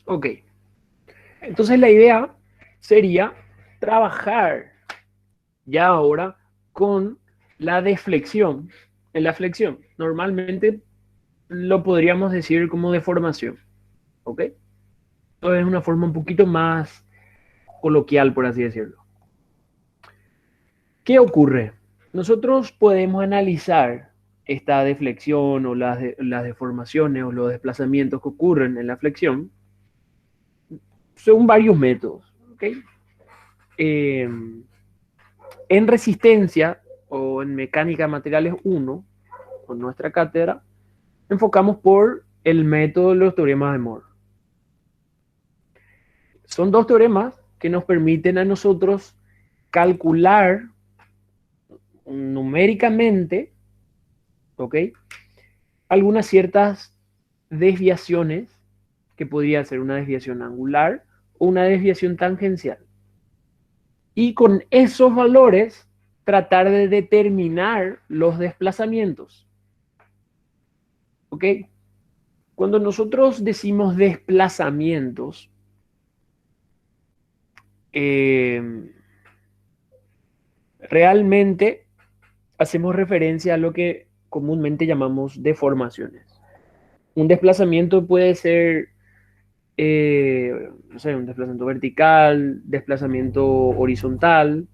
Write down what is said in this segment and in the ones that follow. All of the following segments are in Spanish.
Ok, entonces la idea sería trabajar ya ahora con la deflexión. En la flexión, normalmente lo podríamos decir como deformación, ¿ok? Entonces es una forma un poquito más coloquial, por así decirlo. ¿Qué ocurre? Nosotros podemos analizar esta deflexión o las deformaciones o los desplazamientos que ocurren en la flexión según varios métodos, ¿ok? Eh, en resistencia o en mecánica de materiales 1, con nuestra cátedra, enfocamos por el método de los teoremas de Moore. Son dos teoremas que nos permiten a nosotros calcular numéricamente, ¿ok? Algunas ciertas desviaciones, que podría ser una desviación angular o una desviación tangencial. Y con esos valores tratar de determinar los desplazamientos, ¿ok? Cuando nosotros decimos desplazamientos, eh, realmente hacemos referencia a lo que comúnmente llamamos deformaciones. Un desplazamiento puede ser, no sé, un desplazamiento vertical, desplazamiento horizontal,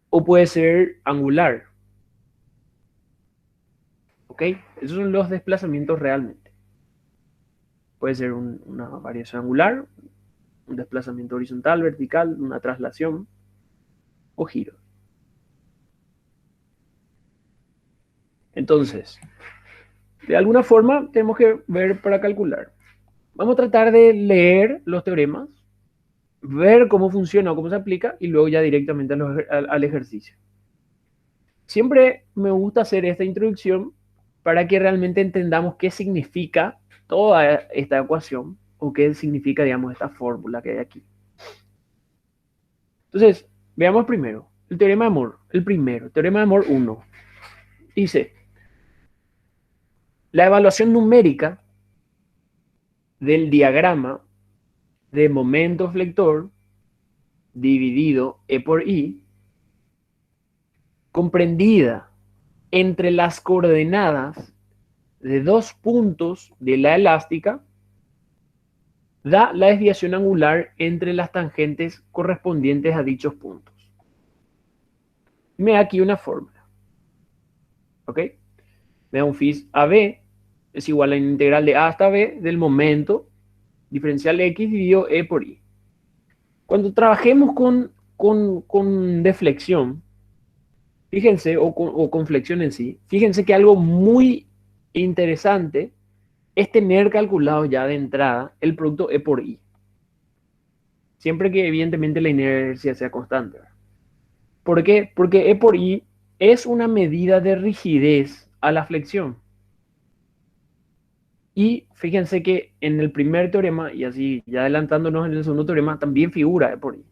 o puede ser angular, ¿ok? Esos son los desplazamientos realmente. Puede ser una variación angular, un desplazamiento horizontal, vertical, una traslación o giro. Entonces, de alguna forma tenemos que ver para calcular. Vamos a tratar de leer los teoremas, ver cómo funciona o cómo se aplica y luego ya directamente al ejercicio. Siempre me gusta hacer esta introducción para que realmente entendamos qué significa toda esta ecuación o qué significa, digamos, esta fórmula que hay aquí. Entonces, veamos primero el teorema de Moore, el primero, teorema de Moore 1. Dice, la evaluación numérica del diagrama de momento flector dividido E por I, comprendida entre las coordenadas de dos puntos de la elástica, da la desviación angular entre las tangentes correspondientes a dichos puntos. Me da aquí una fórmula, ¿ok? Me da un phi AB es igual a la integral de A hasta B del momento diferencial X dividido E por I. Cuando trabajemos con deflexión, fíjense, o con flexión en sí, fíjense que algo muy interesante es tener calculado ya de entrada el producto E por I. Siempre que evidentemente la inercia sea constante. ¿Por qué? Porque E por I es una medida de rigidez a la flexión. Y fíjense que en el primer teorema, y así ya adelantándonos en el segundo teorema, también figura E por I.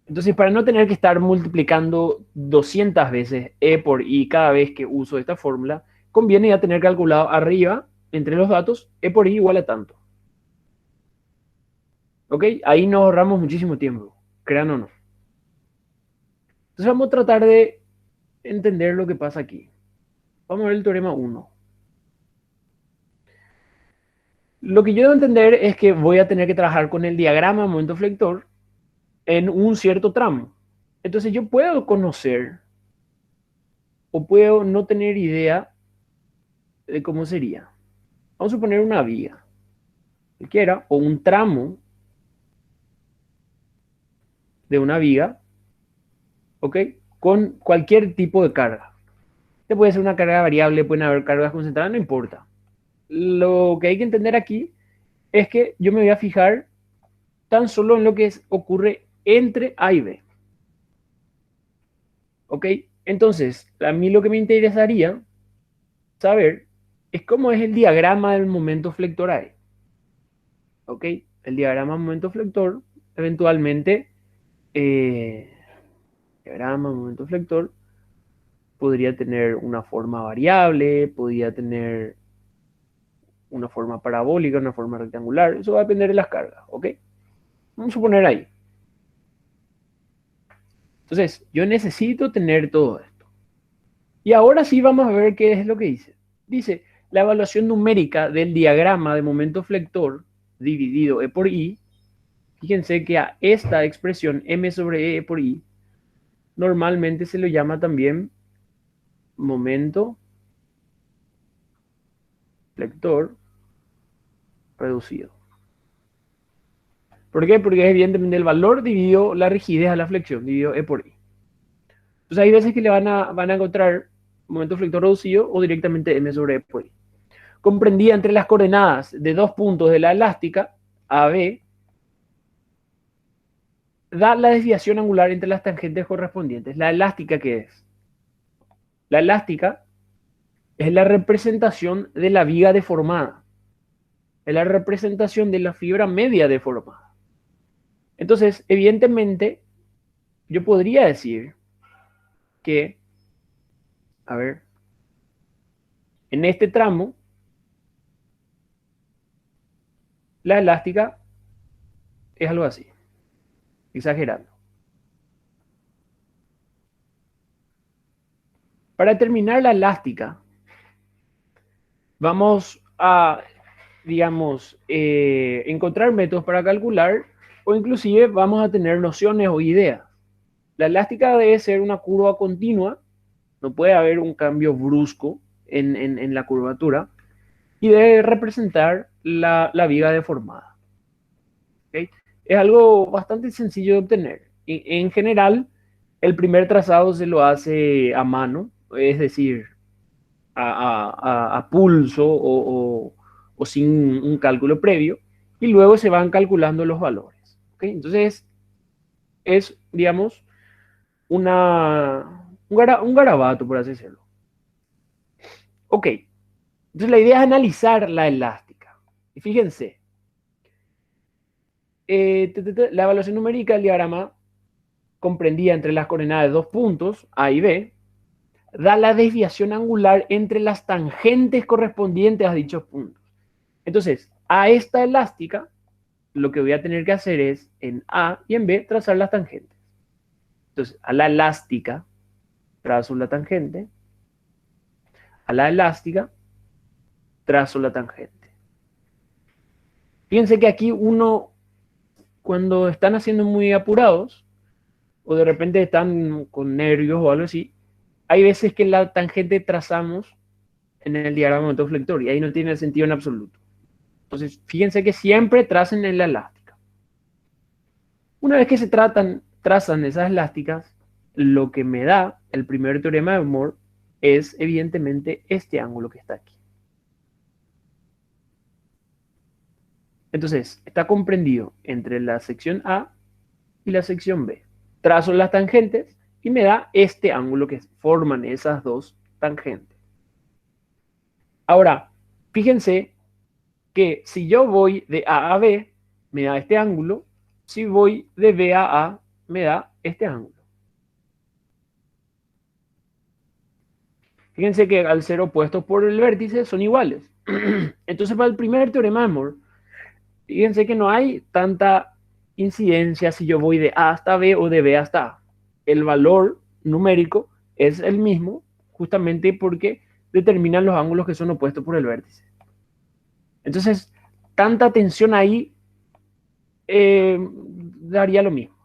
Entonces, para no tener que estar multiplicando 200 veces E por I cada vez que uso esta fórmula, conviene ya tener calculado arriba, entre los datos, E por I igual a tanto. ¿Ok? Ahí nos ahorramos muchísimo tiempo, crean o no. Entonces vamos a tratar de entender lo que pasa aquí. Vamos a ver el teorema 1. Lo que yo debo entender es que voy a tener que trabajar con el diagrama de momento flector en un cierto tramo. Entonces yo puedo conocer o puedo no tener idea de cómo sería. Vamos a suponer una vía, cualquiera, o un tramo de una viga, ¿ok? Con cualquier tipo de carga. Este puede ser una carga variable, pueden haber cargas concentradas, no importa. Lo que hay que entender aquí es que yo me voy a fijar tan solo en lo que ocurre entre A y B. ¿Ok? Entonces, a mí lo que me interesaría saber es cómo es el diagrama del momento flector A. ¿Ok? El diagrama del momento flector, eventualmente, eh, diagrama del momento flector, podría tener una forma variable, podría tener una forma parabólica, una forma rectangular. Eso va a depender de las cargas, ¿ok? Vamos a poner ahí. Entonces, yo necesito tener todo esto. Y ahora sí vamos a ver qué es lo que dice. Dice, la evaluación numérica del diagrama de momento flector dividido E por I. Fíjense que a esta expresión M sobre E por I normalmente se lo llama también momento flector reducido. ¿Por qué? Porque es evidentemente el valor dividido la rigidez a la flexión, dividido E por I. Entonces hay veces que le van a encontrar momento flector reducido o directamente M sobre E por I. Comprendida entre las coordenadas de dos puntos de la elástica, AB, da la desviación angular entre las tangentes correspondientes. ¿La elástica qué es? La elástica es la representación de la viga deformada. Es la representación de la fibra media deformada. Entonces, evidentemente, yo podría decir que, a ver, en este tramo, la elástica es algo así, exagerando. Para determinar la elástica, vamos a, digamos, encontrar métodos para calcular o inclusive vamos a tener nociones o ideas. La elástica debe ser una curva continua, no puede haber un cambio brusco en la curvatura y debe representar la viga deformada. ¿Okay? Es algo bastante sencillo de obtener. En general, el primer trazado se lo hace a mano, es decir, a pulso o sin un cálculo previo, y luego se van calculando los valores. ¿Okay? Entonces, es, digamos, un garabato, por así decirlo. Ok, entonces la idea es analizar la elástica. Y fíjense, la evaluación numérica del diagrama comprendida entre las coordenadas de dos puntos, A y B, da la desviación angular entre las tangentes correspondientes a dichos puntos. Entonces, a esta elástica, lo que voy a tener que hacer es, en A y en B, trazar las tangentes. Entonces, a la elástica, trazo la tangente. A la elástica, trazo la tangente. Fíjense que aquí uno, cuando están haciendo muy apurados, o de repente están con nervios o algo así, hay veces que la tangente trazamos en el diagrama de momento flector y ahí no tiene sentido en absoluto. Entonces, fíjense que siempre tracen en la elástica. Una vez que se trazan esas elásticas, lo que me da el primer teorema de Moore es evidentemente este ángulo que está aquí. Entonces, está comprendido entre la sección A y la sección B. Trazo las tangentes y me da este ángulo que forman esas dos tangentes. Ahora, fíjense que si yo voy de A a B, me da este ángulo. Si voy de B a A, me da este ángulo. Fíjense que al ser opuestos por el vértice son iguales. Entonces, para el primer teorema de Moore, fíjense que no hay tanta incidencia si yo voy de A hasta B o de B hasta A. El valor numérico es el mismo justamente porque determinan los ángulos que son opuestos por el vértice. Entonces, tanta tensión ahí daría lo mismo.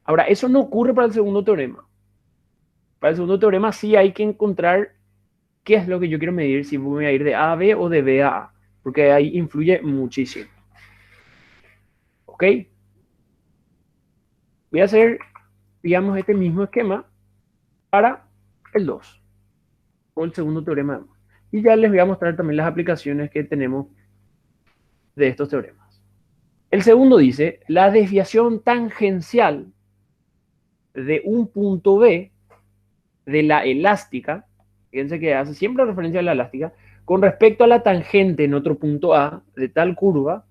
Ahora, eso no ocurre para el segundo teorema. Para el segundo teorema sí hay que encontrar qué es lo que yo quiero medir, si voy a ir de A a B o de B a A, porque ahí influye muchísimo. ¿Ok? Voy a hacer, digamos, este mismo esquema para el 2, o el segundo teorema. Y ya les voy a mostrar también las aplicaciones que tenemos de estos teoremas. El segundo dice, la desviación tangencial de un punto B de la elástica, fíjense que hace siempre referencia a la elástica, con respecto a la tangente en otro punto A de tal curva,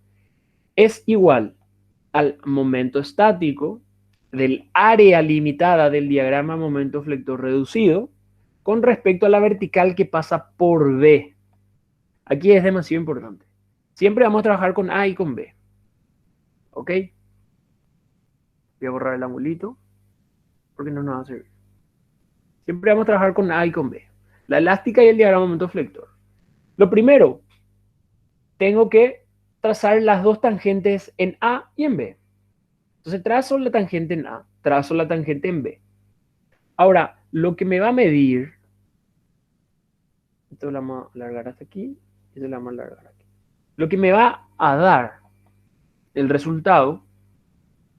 es igual al momento estático del área limitada del diagrama momento flector reducido con respecto a la vertical que pasa por B. Aquí es demasiado importante. Siempre vamos a trabajar con A y con B. ¿Ok? Voy a borrar el angulito porque no nos va a servir. Siempre vamos a trabajar con A y con B. La elástica y el diagrama de momento flector. Lo primero, tengo que trazar las dos tangentes en A y en B. Entonces trazo la tangente en A, trazo la tangente en B. Ahora, lo que me va a medir, esto lo vamos a alargar hasta aquí, esto lo vamos a alargar aquí. Lo que me va a dar el resultado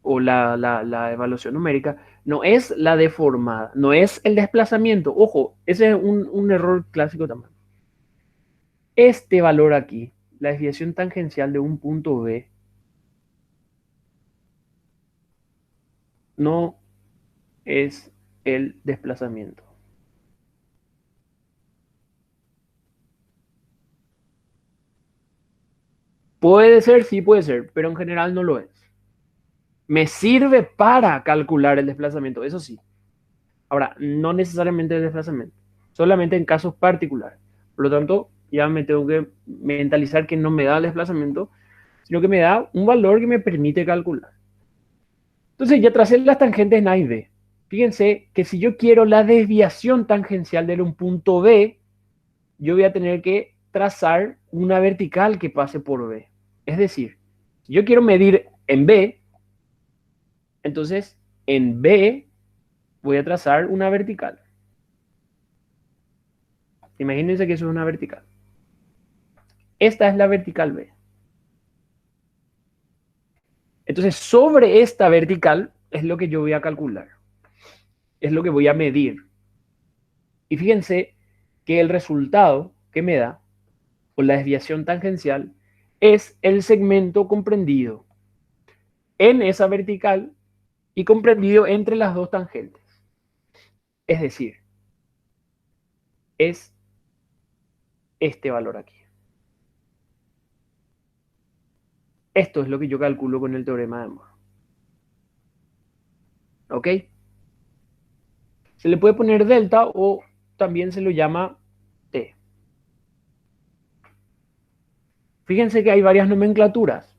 o la evaluación numérica no es la deformada, no es el desplazamiento. Ojo, ese es un error clásico también. Este valor aquí, la desviación tangencial de un punto B, no es el desplazamiento. Puede ser, sí puede ser, pero en general no lo es. Me sirve para calcular el desplazamiento, eso sí. Ahora, no necesariamente el desplazamiento, solamente en casos particulares. Por lo tanto, ya me tengo que mentalizar que no me da el desplazamiento, sino que me da un valor que me permite calcular. Entonces, ya tracé las tangentes en A y B. Fíjense que si yo quiero la desviación tangencial de un punto B, yo voy a tener que trazar una vertical que pase por B. Es decir, si yo quiero medir en B, entonces en B voy a trazar una vertical. Imagínense que eso es una vertical. Esta es la vertical B. Entonces, sobre esta vertical es lo que yo voy a calcular. Es lo que voy a medir. Y fíjense que el resultado que me da, o la desviación tangencial, es el segmento comprendido en esa vertical y comprendido entre las dos tangentes. Es decir, es este valor aquí. Esto es lo que yo calculo con el teorema de Moore. ¿Ok? Se le puede poner delta o también se lo llama T. Fíjense que hay varias nomenclaturas.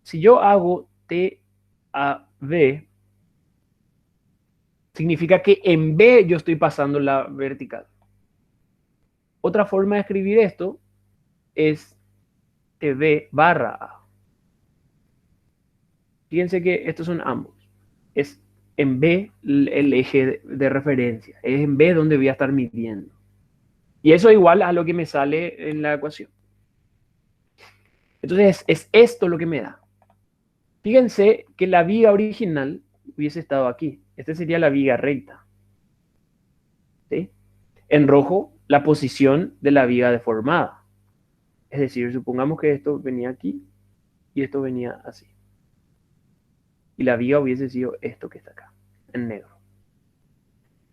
Si yo hago T a B, significa que en B yo estoy pasando la vertical. Otra forma de escribir esto es TB barra A. Fíjense que estos son ambos. Es en B el eje de referencia. Es en B donde voy a estar midiendo. Y eso es igual a lo que me sale en la ecuación. Entonces es esto lo que me da. Fíjense que la viga original hubiese estado aquí. Esta sería la viga recta. ¿Sí? En rojo, la posición de la viga deformada. Es decir, supongamos que esto venía aquí y esto venía así. Y la viga hubiese sido esto que está acá, en negro.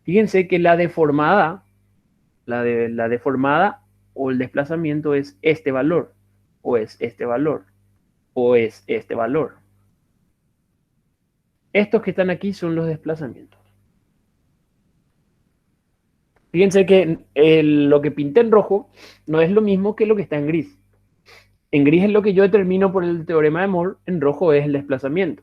Fíjense que la deformada, la deformada o el desplazamiento es este valor, o es este valor, o es este valor. Estos que están aquí son los desplazamientos. Fíjense que lo que pinté en rojo no es lo mismo que lo que está en gris. En gris es lo que yo determino por el teorema de Moore, en rojo es el desplazamiento.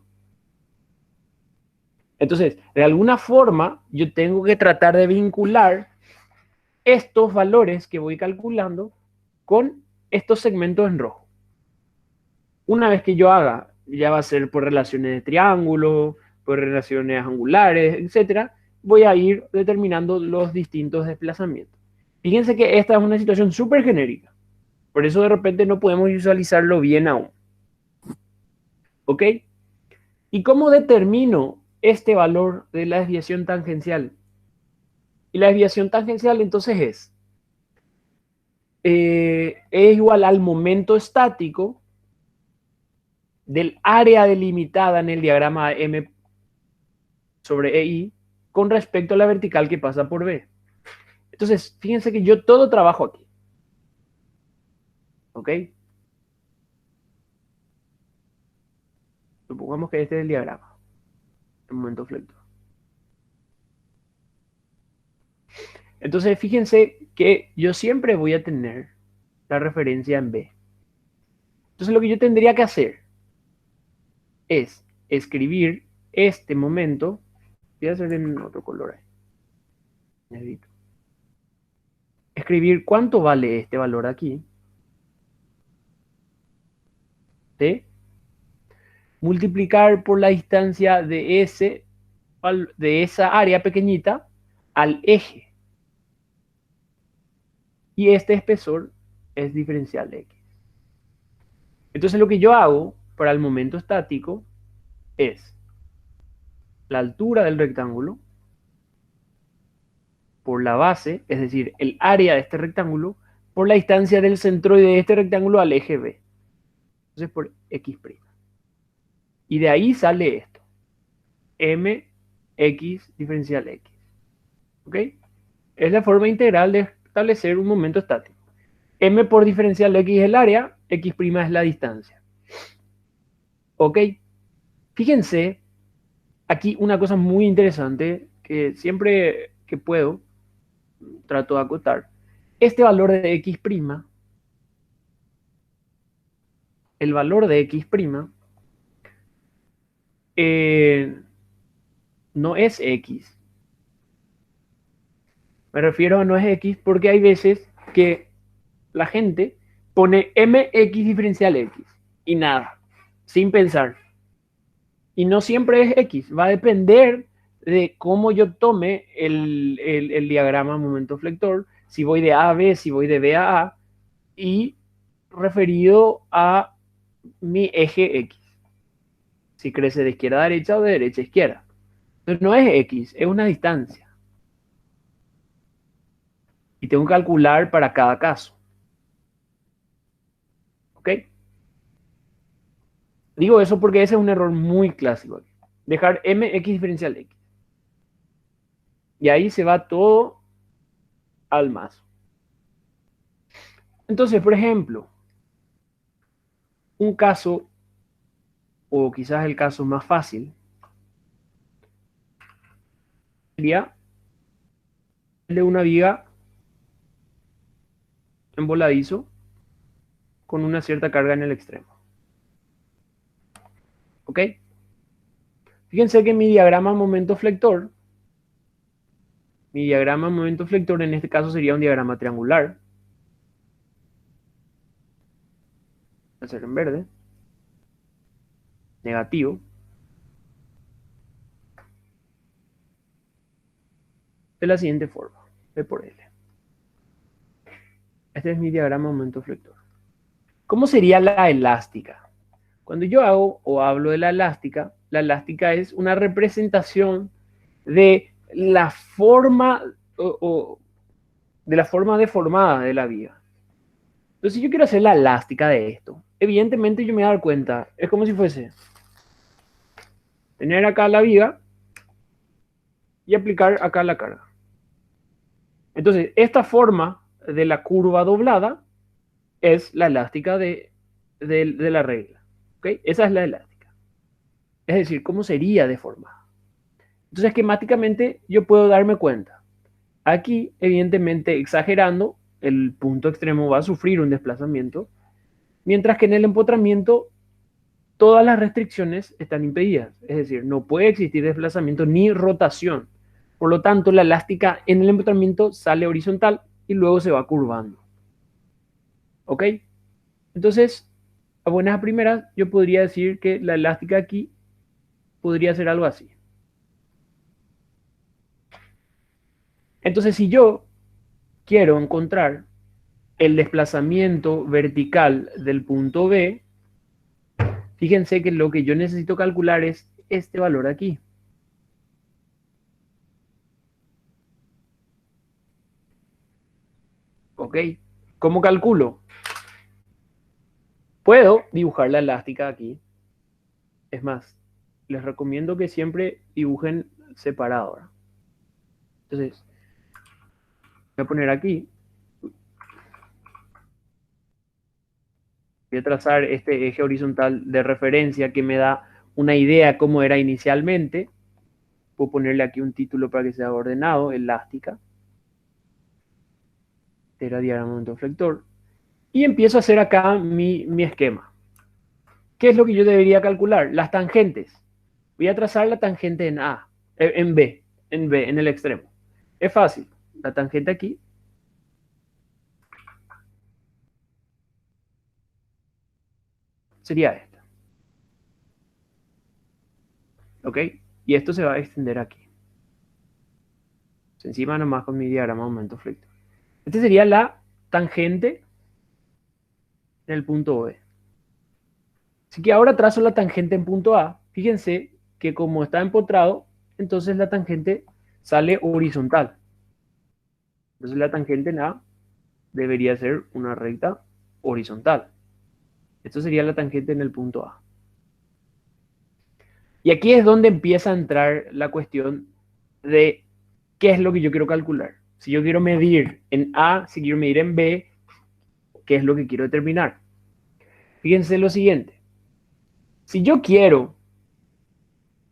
Entonces, de alguna forma, yo tengo que tratar de vincular estos valores que voy calculando con estos segmentos en rojo. Una vez que yo haga, ya va a ser por relaciones de triángulo, por relaciones angulares, etcétera, voy a ir determinando los distintos desplazamientos. Fíjense que esta es una situación súper genérica. Por eso de repente no podemos visualizarlo bien aún. ¿Ok? ¿Y cómo determino este valor de la desviación tangencial? Y la desviación tangencial entonces es igual al momento estático del área delimitada en el diagrama M sobre EI con respecto a la vertical que pasa por B. Entonces, fíjense que yo todo trabajo aquí. ¿Ok? Supongamos que este es el diagrama. El momento flector. Entonces, fíjense que yo siempre voy a tener la referencia en B. Entonces lo que yo tendría que hacer es escribir este momento. Voy a hacer en otro color ahí. Necesito escribir cuánto vale este valor aquí. T. Multiplicar por la distancia de esa área pequeñita al eje. Y este espesor es diferencial de X. Entonces lo que yo hago para el momento estático es la altura del rectángulo por la base, es decir, el área de este rectángulo, por la distancia del centroide de este rectángulo al eje B. Entonces por X'. Y de ahí sale esto. Mx diferencial X. ¿Ok? Es la forma integral de establecer un momento estático. M por diferencial de X es el área, X' es la distancia. ¿Ok? Fíjense, aquí una cosa muy interesante que siempre que puedo trato de acotar. Este valor de X', el valor de X', no es X. Me refiero a no es X porque hay veces que la gente pone mx diferencial X y nada, sin pensar. Y no siempre es X, va a depender de cómo yo tome el diagrama momento flector, si voy de A a B, si voy de B a A, y referido a mi eje X. Si crece de izquierda a derecha o de derecha a izquierda. Entonces no es X, es una distancia. Y tengo que calcular para cada caso. ¿Ok? Digo eso porque ese es un error muy clásico. Dejar mx diferencial x. Y ahí se va todo al mazo. Entonces, por ejemplo, un caso, o quizás el caso más fácil, sería el de una viga en voladizo con una cierta carga en el extremo. ¿Ok? Fíjense que mi diagrama momento flector en este caso sería un diagrama triangular. Voy a hacer en verde. Negativo. De la siguiente forma. P por L. Este es mi diagrama momento flector. ¿Cómo sería la elástica? Cuando yo hago o hablo de la elástica es una representación de la forma de la forma deformada de la viga. Entonces, si yo quiero hacer la elástica de esto, evidentemente yo me voy a dar cuenta, es como si fuese tener acá la viga y aplicar acá la carga. Entonces, esta forma de la curva doblada es la elástica de la regla. ¿Okay? Esa es la elástica. Es decir, cómo sería deformada. Entonces, esquemáticamente yo puedo darme cuenta. Aquí, evidentemente, exagerando, el punto extremo va a sufrir un desplazamiento, mientras que en el empotramiento todas las restricciones están impedidas. Es decir, no puede existir desplazamiento ni rotación. Por lo tanto, la elástica en el empotramiento sale horizontal y luego se va curvando. ¿Ok? Entonces, a buenas a primeras, yo podría decir que la elástica aquí podría ser algo así. Entonces, si yo quiero encontrar el desplazamiento vertical del punto B, fíjense que lo que yo necesito calcular es este valor aquí. ¿Ok? ¿Cómo calculo? Puedo dibujar la elástica aquí. Es más, les recomiendo que siempre dibujen separado. ¿Verdad? Entonces, voy a poner aquí. Voy a trazar este eje horizontal de referencia que me da una idea cómo era inicialmente. Puedo ponerle aquí un título para que sea ordenado, elástica. Este era diagrama momento flector. Y empiezo a hacer acá mi esquema. ¿Qué es lo que yo debería calcular? Las tangentes. Voy a trazar la tangente en A, en B, en el extremo. Es fácil. La tangente aquí sería esta. ¿Ok? Y esto se va a extender aquí. Encima nomás con mi diagrama de momento flexible. Esta sería la tangente en el punto B. Así que ahora trazo la tangente en punto A. Fíjense que como está empotrado, entonces la tangente sale horizontal. Entonces la tangente en A debería ser una recta horizontal. Esto sería la tangente en el punto A. Y aquí es donde empieza a entrar la cuestión de qué es lo que yo quiero calcular. Si yo quiero medir en A, si quiero medir en B, ¿qué es lo que quiero determinar? Fíjense lo siguiente. Si yo quiero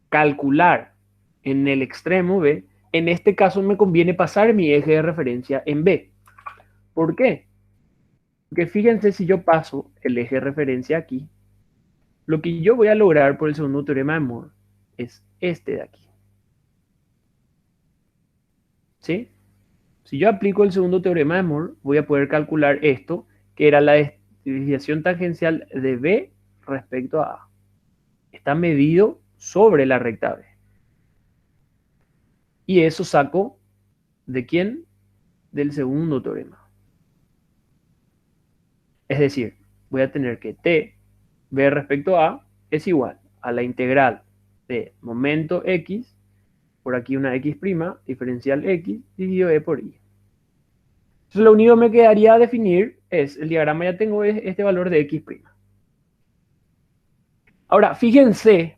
calcular en el extremo B, en este caso me conviene pasar mi eje de referencia en B. ¿Por qué? Porque fíjense, si yo paso el eje de referencia aquí, lo que yo voy a lograr por el segundo teorema de Moore es este de aquí. ¿Sí? Si yo aplico el segundo teorema de Moore, voy a poder calcular esto, que era la desviación tangencial de B respecto a A. Está medido sobre la recta B. Y eso saco ¿de quién? Del segundo teorema. Es decir, voy a tener que T, B respecto a, es igual a la integral de momento X, por aquí una X', diferencial X, dividido E por Y. Entonces lo único que me quedaría definir es, el diagrama ya tengo este valor de X'. Ahora, fíjense,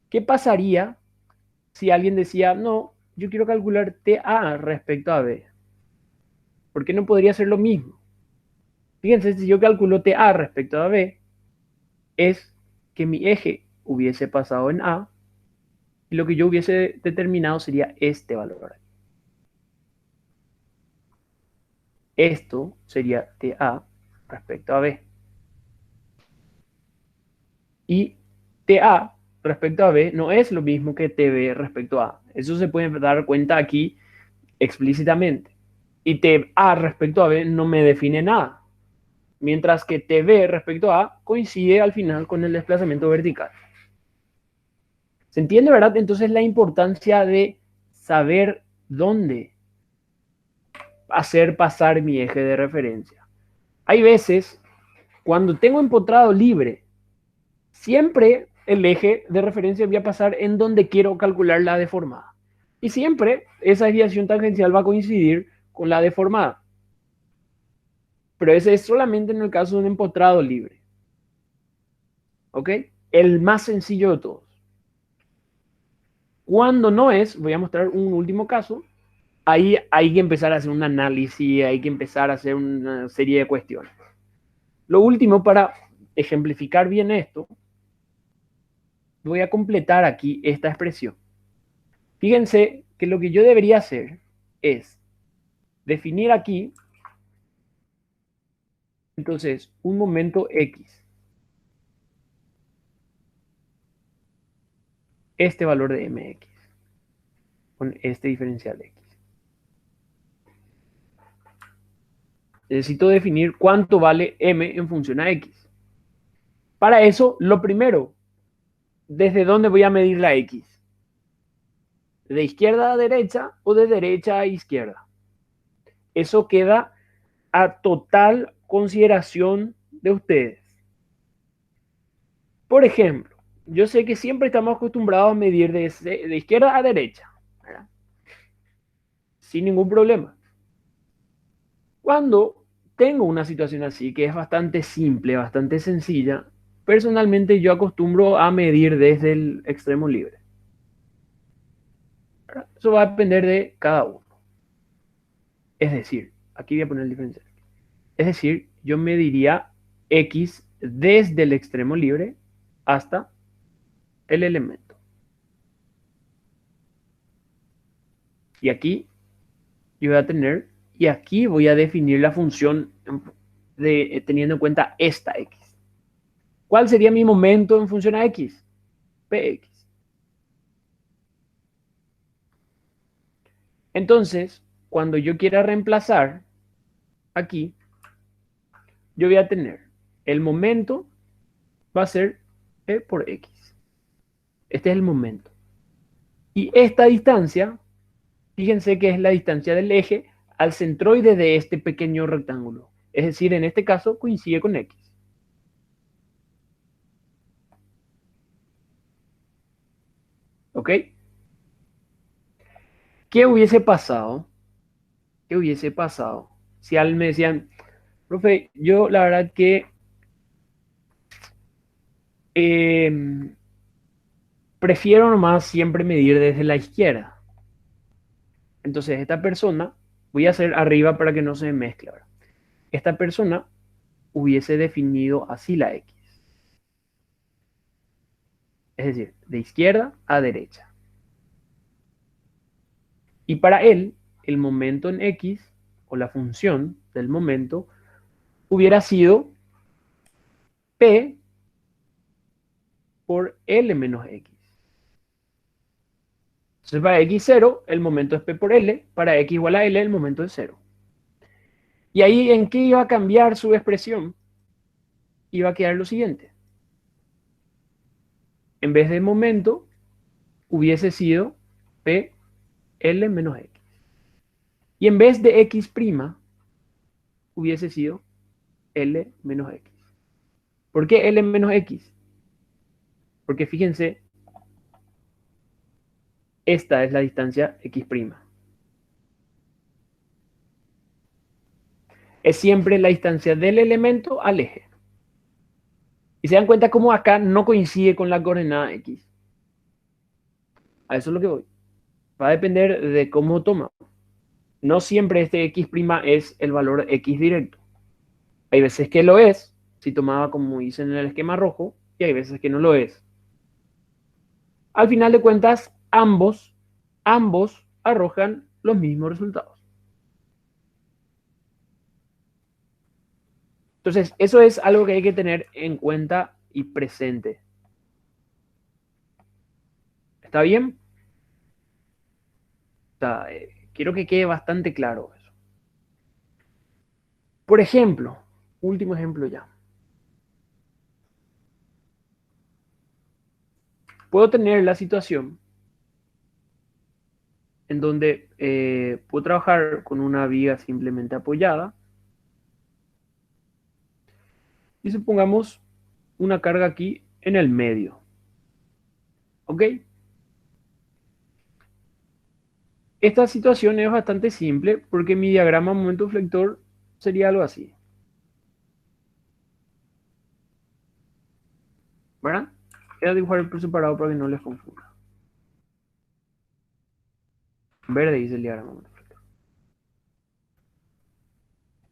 ¿qué pasaría si alguien decía, no, yo quiero calcular TA respecto a B? ¿Por qué no podría ser lo mismo? Fíjense, si yo calculo TA respecto a B, es que mi eje hubiese pasado en A y lo que yo hubiese determinado sería este valor. Esto sería TA respecto a B. Y TA respecto a B no es lo mismo que TB respecto a A. Eso se puede dar cuenta aquí explícitamente. Y TA respecto a B no me define nada. Mientras que TB respecto a A coincide al final con el desplazamiento vertical. ¿Se entiende, verdad? Entonces la importancia de saber dónde hacer pasar mi eje de referencia. Hay veces, cuando tengo empotrado libre, siempre el eje de referencia voy a pasar en donde quiero calcular la deformada. Y siempre esa desviación tangencial va a coincidir con la deformada. Pero ese es solamente en el caso de un empotrado libre. ¿Ok? El más sencillo de todos. Cuando no es, voy a mostrar un último caso, ahí hay que empezar a hacer un análisis, hay que empezar a hacer una serie de cuestiones. Lo último, para ejemplificar bien esto, voy a completar aquí esta expresión. Fíjense que lo que yo debería hacer es definir aquí, entonces, un momento X, este valor de mx, con este diferencial X. Necesito definir cuánto vale m en función a X. Para eso, lo primero, ¿desde dónde voy a medir la X? ¿De izquierda a derecha o de derecha a izquierda? Eso queda a total consideración de ustedes. Por ejemplo, yo sé que siempre estamos acostumbrados a medir de izquierda a derecha, ¿verdad? Sin ningún problema. Cuando tengo una situación así, que es bastante simple, bastante sencilla, personalmente yo acostumbro a medir desde el extremo libre, ¿verdad? Eso va a depender de cada uno. Es decir, aquí voy a poner el diferencial. Es decir, yo mediría X desde el extremo libre hasta el elemento. Y aquí yo voy a tener, y aquí voy a definir la función teniendo en cuenta esta X. ¿Cuál sería mi momento en función a X? Px. Entonces, cuando yo quiera reemplazar aquí, yo voy a tener el momento va a ser E por X. Este es el momento. Y esta distancia, fíjense que es la distancia del eje al centroide de este pequeño rectángulo. Es decir, en este caso coincide con X. ¿Ok? ¿Qué hubiese pasado? ¿Qué hubiese pasado si al me decían, profe, yo la verdad que eh, prefiero nomás siempre medir desde la izquierda? Entonces, esta persona, voy a hacer arriba para que no se mezcle ahora. Esta persona hubiese definido así la X. Es decir, de izquierda a derecha. Y para él, el momento en X, o la función del momento, hubiera sido P por L menos X. Entonces, para X0, el momento es P por L. Para X igual a L, el momento es 0. ¿Y ahí en qué iba a cambiar su expresión? Iba a quedar lo siguiente. En vez de momento, hubiese sido P L menos X. Y en vez de X', hubiese sido L menos X. ¿Por qué L menos X? Porque fíjense, esta es la distancia X'. Es siempre la distancia del elemento al eje. Y se dan cuenta cómo acá no coincide con la coordenada X. A eso es lo que voy. Va a depender de cómo toma. No siempre este X' es el valor X directo. Hay veces que lo es, si tomaba como hice en el esquema rojo, y hay veces que no lo es. Al final de cuentas, ambos arrojan los mismos resultados. Entonces, eso es algo que hay que tener en cuenta y presente. ¿Está bien? O sea, quiero que quede bastante claro eso. Por ejemplo, último ejemplo ya. Puedo tener la situación en donde puedo trabajar con una viga simplemente apoyada y supongamos una carga aquí en el medio. ¿Ok? Esta situación es bastante simple porque mi diagrama momento flector sería algo así. ¿Verdad? Voy a dibujar por separado para que no les confunda. Verde dice el diagrama momento flector.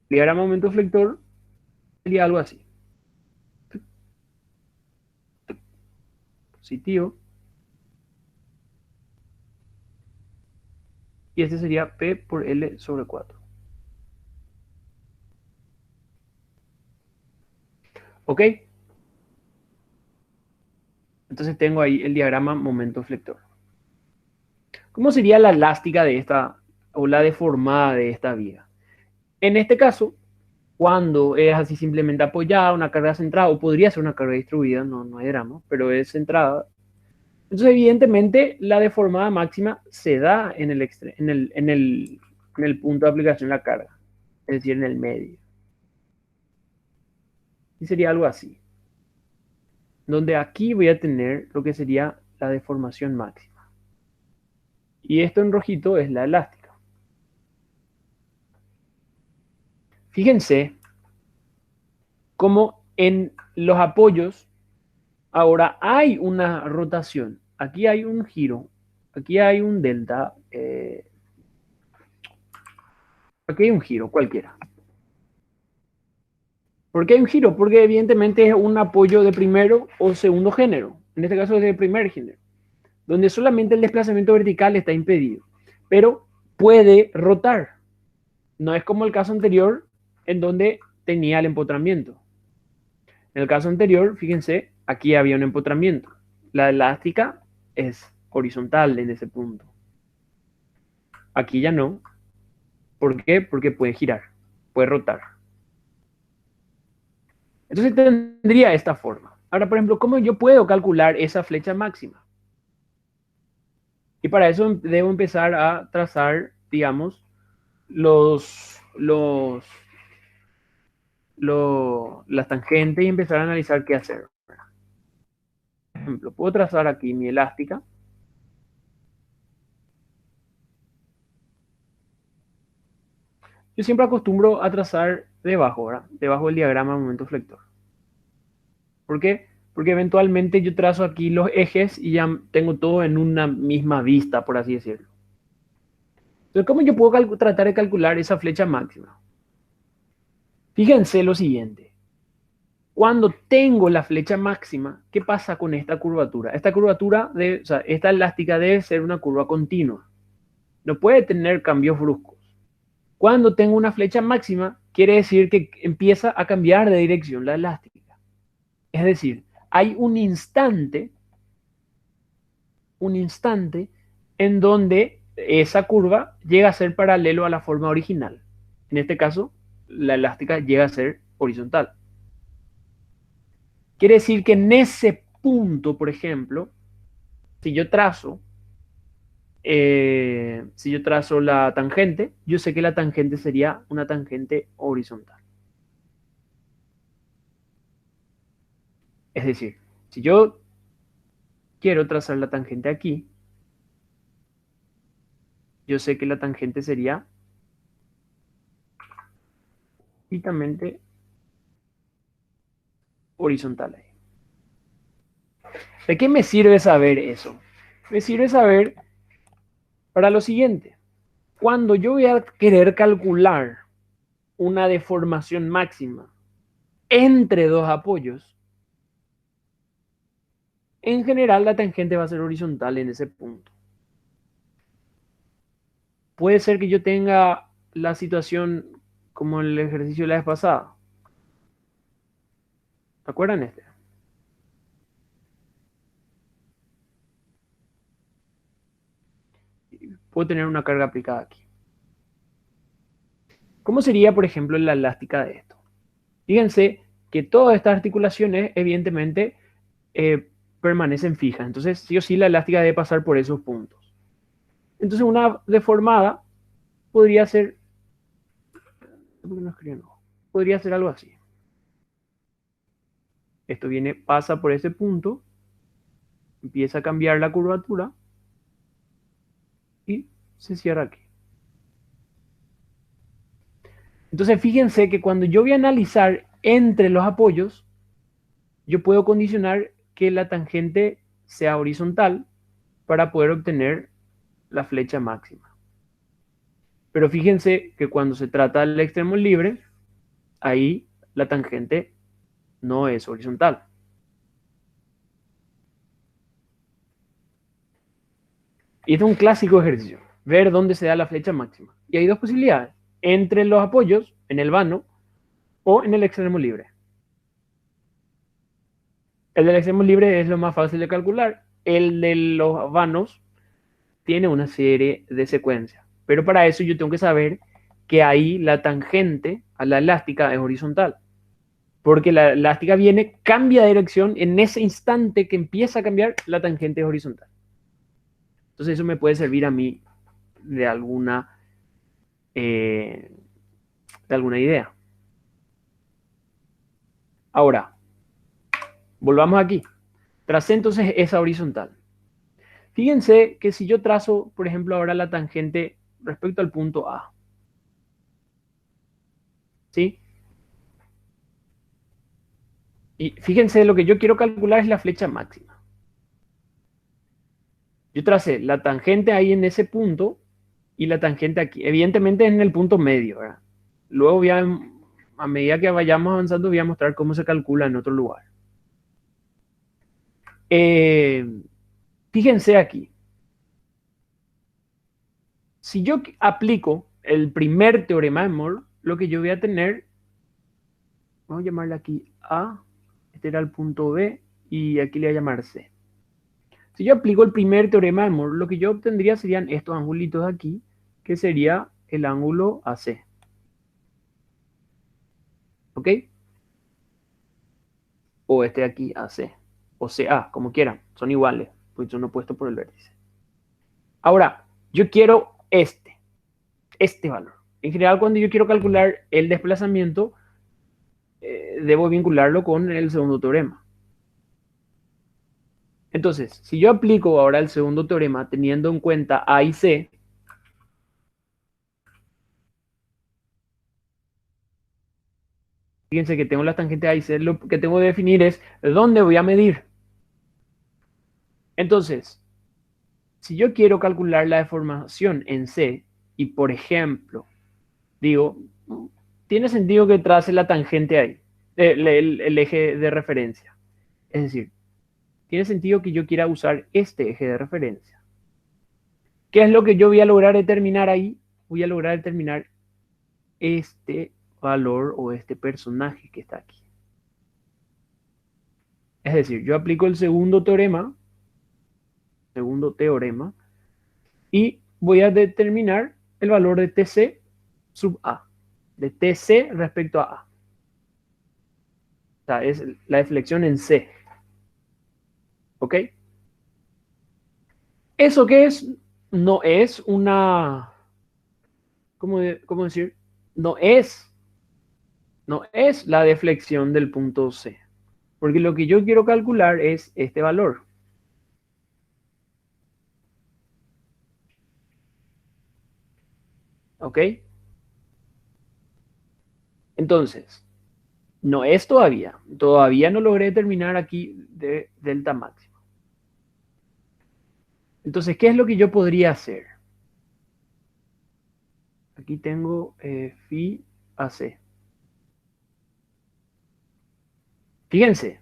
El diagrama momento flector sería algo así. Positivo. Y este sería P por L sobre 4. ¿Ok? Entonces tengo ahí el diagrama momento flector. ¿Cómo sería la elástica de esta, o la deformada de esta viga? En este caso, cuando es así simplemente apoyada, una carga centrada, o podría ser una carga distribuida, no hay drama, pero es centrada. Entonces, evidentemente, la deformada máxima se da en el punto de aplicación de la carga, es decir, en el medio. Y sería algo así, donde aquí voy a tener lo que sería la deformación máxima. Y esto en rojito es la elástica. Fíjense cómo en los apoyos ahora hay una rotación. Aquí hay un giro, aquí hay un delta, aquí hay un giro cualquiera. ¿Por qué hay un giro? Porque evidentemente es un apoyo de primero o segundo género. En este caso es de primer género, donde solamente el desplazamiento vertical está impedido, pero puede rotar. No es como el caso anterior, en donde tenía el empotramiento. En el caso anterior, fíjense, aquí había un empotramiento. La elástica es horizontal en ese punto. Aquí ya no. ¿Por qué? Porque puede girar, puede rotar. Entonces tendría esta forma. Ahora, por ejemplo, ¿cómo yo puedo calcular esa flecha máxima? Y para eso debo empezar a trazar, digamos, las tangentes y empezar a analizar qué hacer. Por ejemplo, puedo trazar aquí mi elástica. Yo siempre acostumbro a trazar debajo, ¿verdad? Debajo del diagrama de momento flector. ¿Por qué? Porque eventualmente yo trazo aquí los ejes y ya tengo todo en una misma vista, por así decirlo. Entonces, ¿cómo yo puedo tratar de calcular esa flecha máxima? Fíjense lo siguiente. Cuando tengo la flecha máxima, ¿qué pasa con esta curvatura? Esta curvatura, o sea, esta elástica debe ser una curva continua. No puede tener cambios bruscos. Cuando tengo una flecha máxima, quiere decir que empieza a cambiar de dirección la elástica. Es decir, hay un instante en donde esa curva llega a ser paralelo a la forma original. En este caso, la elástica llega a ser horizontal. Quiere decir que en ese punto, por ejemplo, si yo trazo, si yo trazo la tangente, yo sé que la tangente sería una tangente horizontal. Es decir, si yo quiero trazar la tangente aquí, yo sé que la tangente sería estrictamente horizontal. ¿De qué me sirve saber eso? Me sirve saber para lo siguiente. Cuando yo voy a querer calcular una deformación máxima entre dos apoyos, en general la tangente va a ser horizontal en ese punto. Puede ser que yo tenga la situación como el ejercicio de la vez pasada. ¿Se acuerdan este? Puedo tener una carga aplicada aquí. ¿Cómo sería, por ejemplo, la elástica de esto? Fíjense que todas estas articulaciones, evidentemente, permanecen fijas. Entonces, sí o sí, la elástica debe pasar por esos puntos. Entonces, una deformada podría ser, podría ser algo así. Esto viene, pasa por ese punto, empieza a cambiar la curvatura y se cierra aquí. Entonces, fíjense que cuando yo voy a analizar entre los apoyos, yo puedo condicionar que la tangente sea horizontal para poder obtener la flecha máxima. Pero fíjense que cuando se trata del extremo libre, ahí la tangente no es horizontal. Y este es un clásico ejercicio, ver dónde se da la flecha máxima. Y hay dos posibilidades, entre los apoyos, en el vano, o en el extremo libre. El del extremo libre es lo más fácil de calcular. El de los vanos tiene una serie de secuencias. Pero para eso yo tengo que saber que ahí la tangente a la elástica es horizontal. Porque la elástica viene, cambia de dirección, en ese instante que empieza a cambiar, la tangente es horizontal. Entonces eso me puede servir a mí de eh, de alguna idea. Ahora, volvamos aquí. Tracé entonces esa horizontal. Fíjense que si yo trazo, por ejemplo, ahora la tangente respecto al punto A, ¿sí? Y fíjense, lo que yo quiero calcular es la flecha máxima. Yo tracé la tangente ahí en ese punto y la tangente aquí. Evidentemente en el punto medio, ¿verdad? Luego a medida que vayamos avanzando voy a mostrar cómo se calcula en otro lugar. Eh, Fíjense aquí. Si yo aplico el primer teorema de Moore, lo que yo voy a tener Vamos a llamarle aquí A, este era el punto B, y aquí le voy a llamar C. Si yo aplico el primer teorema de Moore, lo que yo obtendría serían estos angulitos de aquí, que sería el ángulo AC. ¿Ok? O este de aquí, AC. O CA, como quieran. Son iguales, pues son opuestos por el vértice. Ahora, yo quiero este valor. En general, cuando yo quiero calcular el desplazamiento, debo vincularlo con el segundo teorema. Entonces, si yo aplico ahora el segundo teorema teniendo en cuenta A y C, fíjense que tengo la tangente A y C, lo que tengo que definir es dónde voy a medir. Entonces, si yo quiero calcular la deformación en C, y por ejemplo, digo, tiene sentido que trace la tangente ahí, el eje de referencia. Es decir, tiene sentido que yo quiera usar este eje de referencia. ¿Qué es lo que yo voy a lograr determinar ahí? Voy a lograr determinar este valor o este personaje que está aquí. Es decir, yo aplico el segundo teorema, y voy a determinar el valor de TC sub A, de TC respecto a A. O sea, es la deflexión en C. ¿Ok? ¿Eso qué es? No es una, ¿cómo decir? No es, no es la deflexión del punto C. Porque lo que yo quiero calcular es este valor. ¿Ok? Entonces, no es todavía. Todavía no logré determinar aquí de delta máximo. Entonces, ¿qué es lo que yo podría hacer? Aquí tengo phi AC. Fíjense,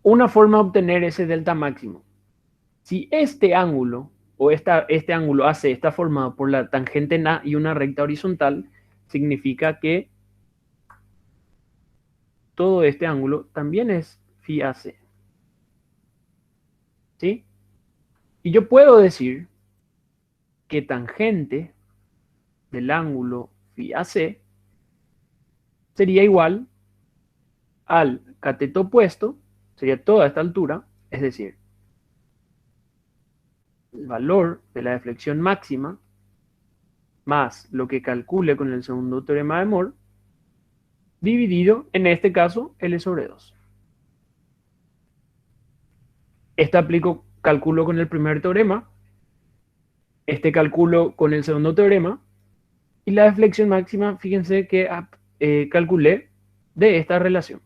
una forma de obtener ese delta máximo. Si este ángulo o este ángulo AC está formado por la tangente en A y una recta horizontal, significa que todo este ángulo también es phi AC. ¿Sí? Y yo puedo decir que tangente del ángulo phi AC sería igual al cateto opuesto, sería toda esta altura, es decir, el valor de la deflexión máxima más lo que calcule con el segundo teorema de Moore, dividido, en este caso, L sobre 2. Este calculo con el primer teorema, este calculo con el segundo teorema, y la deflexión máxima, fíjense que calculé de esta relación,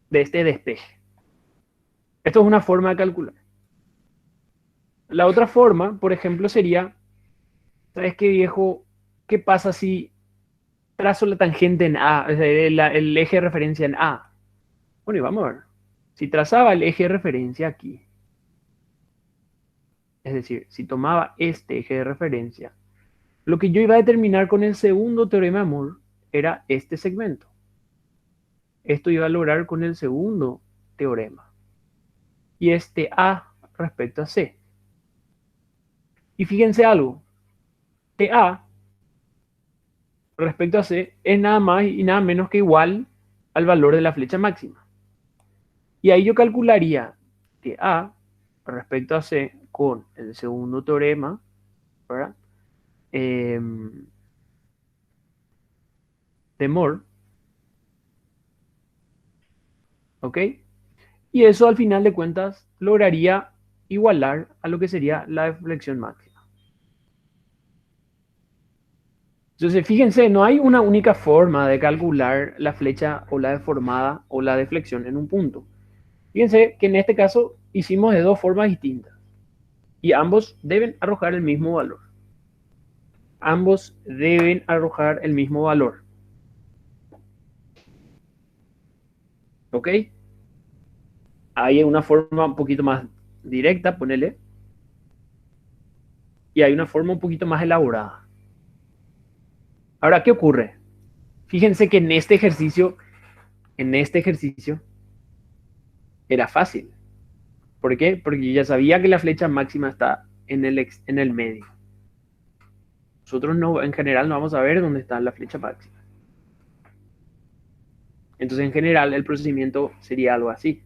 de este despeje. Esto es una forma de calcular. La otra forma, por ejemplo, sería, ¿sabes qué, viejo? ¿Qué pasa si trazo la tangente en A, o sea, el eje de referencia en A? Bueno, y vamos a ver. Si trazaba el eje de referencia aquí, es decir, si tomaba este eje de referencia, lo que yo iba a determinar con el segundo teorema de Moore era este segmento. Esto iba a lograr con el segundo teorema. Y este A respecto a C. Y fíjense algo, TA respecto a C es nada más y nada menos que igual al valor de la flecha máxima. Y ahí yo calcularía que A respecto a C con el segundo teorema, ¿verdad? De Moore, ¿ok? Y eso al final de cuentas lograría igualar a lo que sería la deflexión máxima. Entonces, fíjense, no hay una única forma de calcular la flecha o la deformada o la deflexión en un punto. Fíjense que en este caso hicimos de dos formas distintas y ambos deben arrojar el mismo valor. Ambos deben arrojar el mismo valor. ¿Ok? Hay una forma un poquito más directa, ponele, y hay una forma un poquito más elaborada. Ahora, ¿qué ocurre? Fíjense que en este ejercicio En este ejercicio era fácil. ¿Por qué? Porque yo ya sabía que la flecha máxima está en el medio. Nosotros no, en general no vamos a ver dónde está la flecha máxima. Entonces, en general, el procedimiento sería algo así,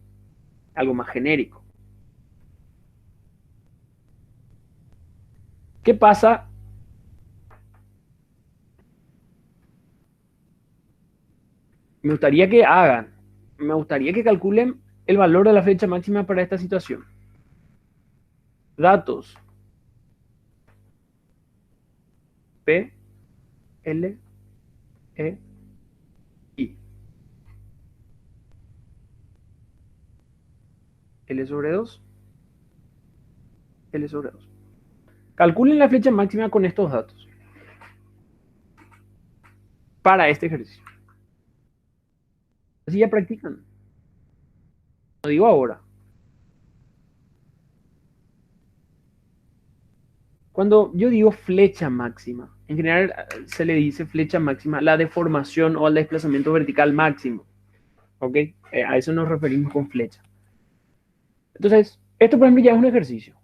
algo más genérico. ¿Qué pasa? Me gustaría que calculen el valor de la flecha máxima para esta situación. Datos P, L, E, I. L sobre 2, L sobre 2. Calculen la flecha máxima con estos datos para este ejercicio. Así ya practican. Lo digo ahora. Cuando yo digo flecha máxima, en general se le dice flecha máxima la deformación o al desplazamiento vertical máximo. ¿Ok? A eso nos referimos con flecha. Entonces, esto por ejemplo ya es un ejercicio.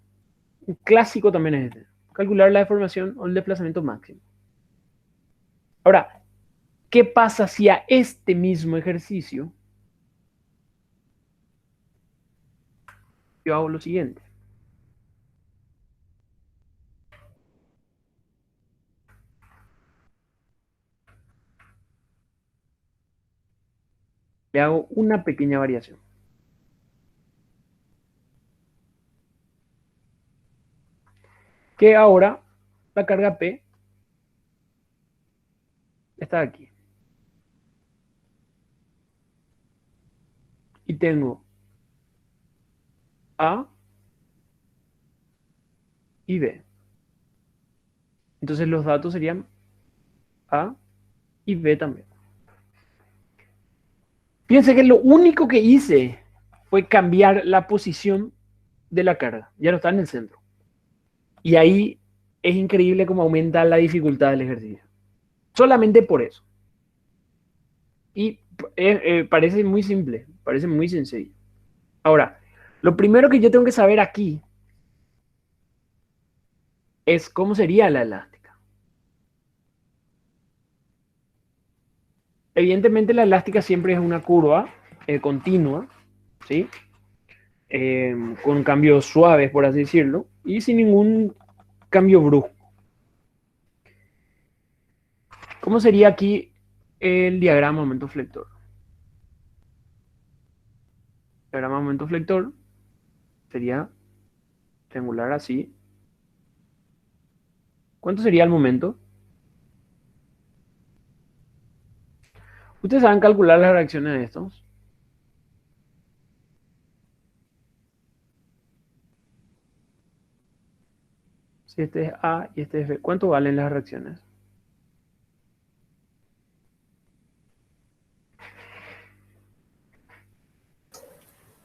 Un clásico también es este. Calcular la deformación o el desplazamiento máximo. Ahora, ¿qué pasa si a este mismo ejercicio yo hago lo siguiente? Le hago una pequeña variación. Que ahora la carga P está aquí. Y tengo A y B. Entonces los datos serían A y B también. Piense que lo único que hice fue cambiar la posición de la carga. Ya no está en el centro. Y ahí es increíble cómo aumenta la dificultad del ejercicio. Solamente por eso. Y parece muy simple, parece muy sencillo. Ahora, lo primero que yo tengo que saber aquí es cómo sería la elástica. Evidentemente la elástica siempre es una curva continua, ¿sí? Con cambios suaves, por así decirlo, y sin ningún cambio brusco. ¿Cómo sería aquí el diagrama momento-flector? El diagrama momento-flector sería triangular así. ¿Cuánto sería el momento? ¿Ustedes saben calcular las reacciones de estos? Si este es A y este es B, ¿cuánto valen las reacciones?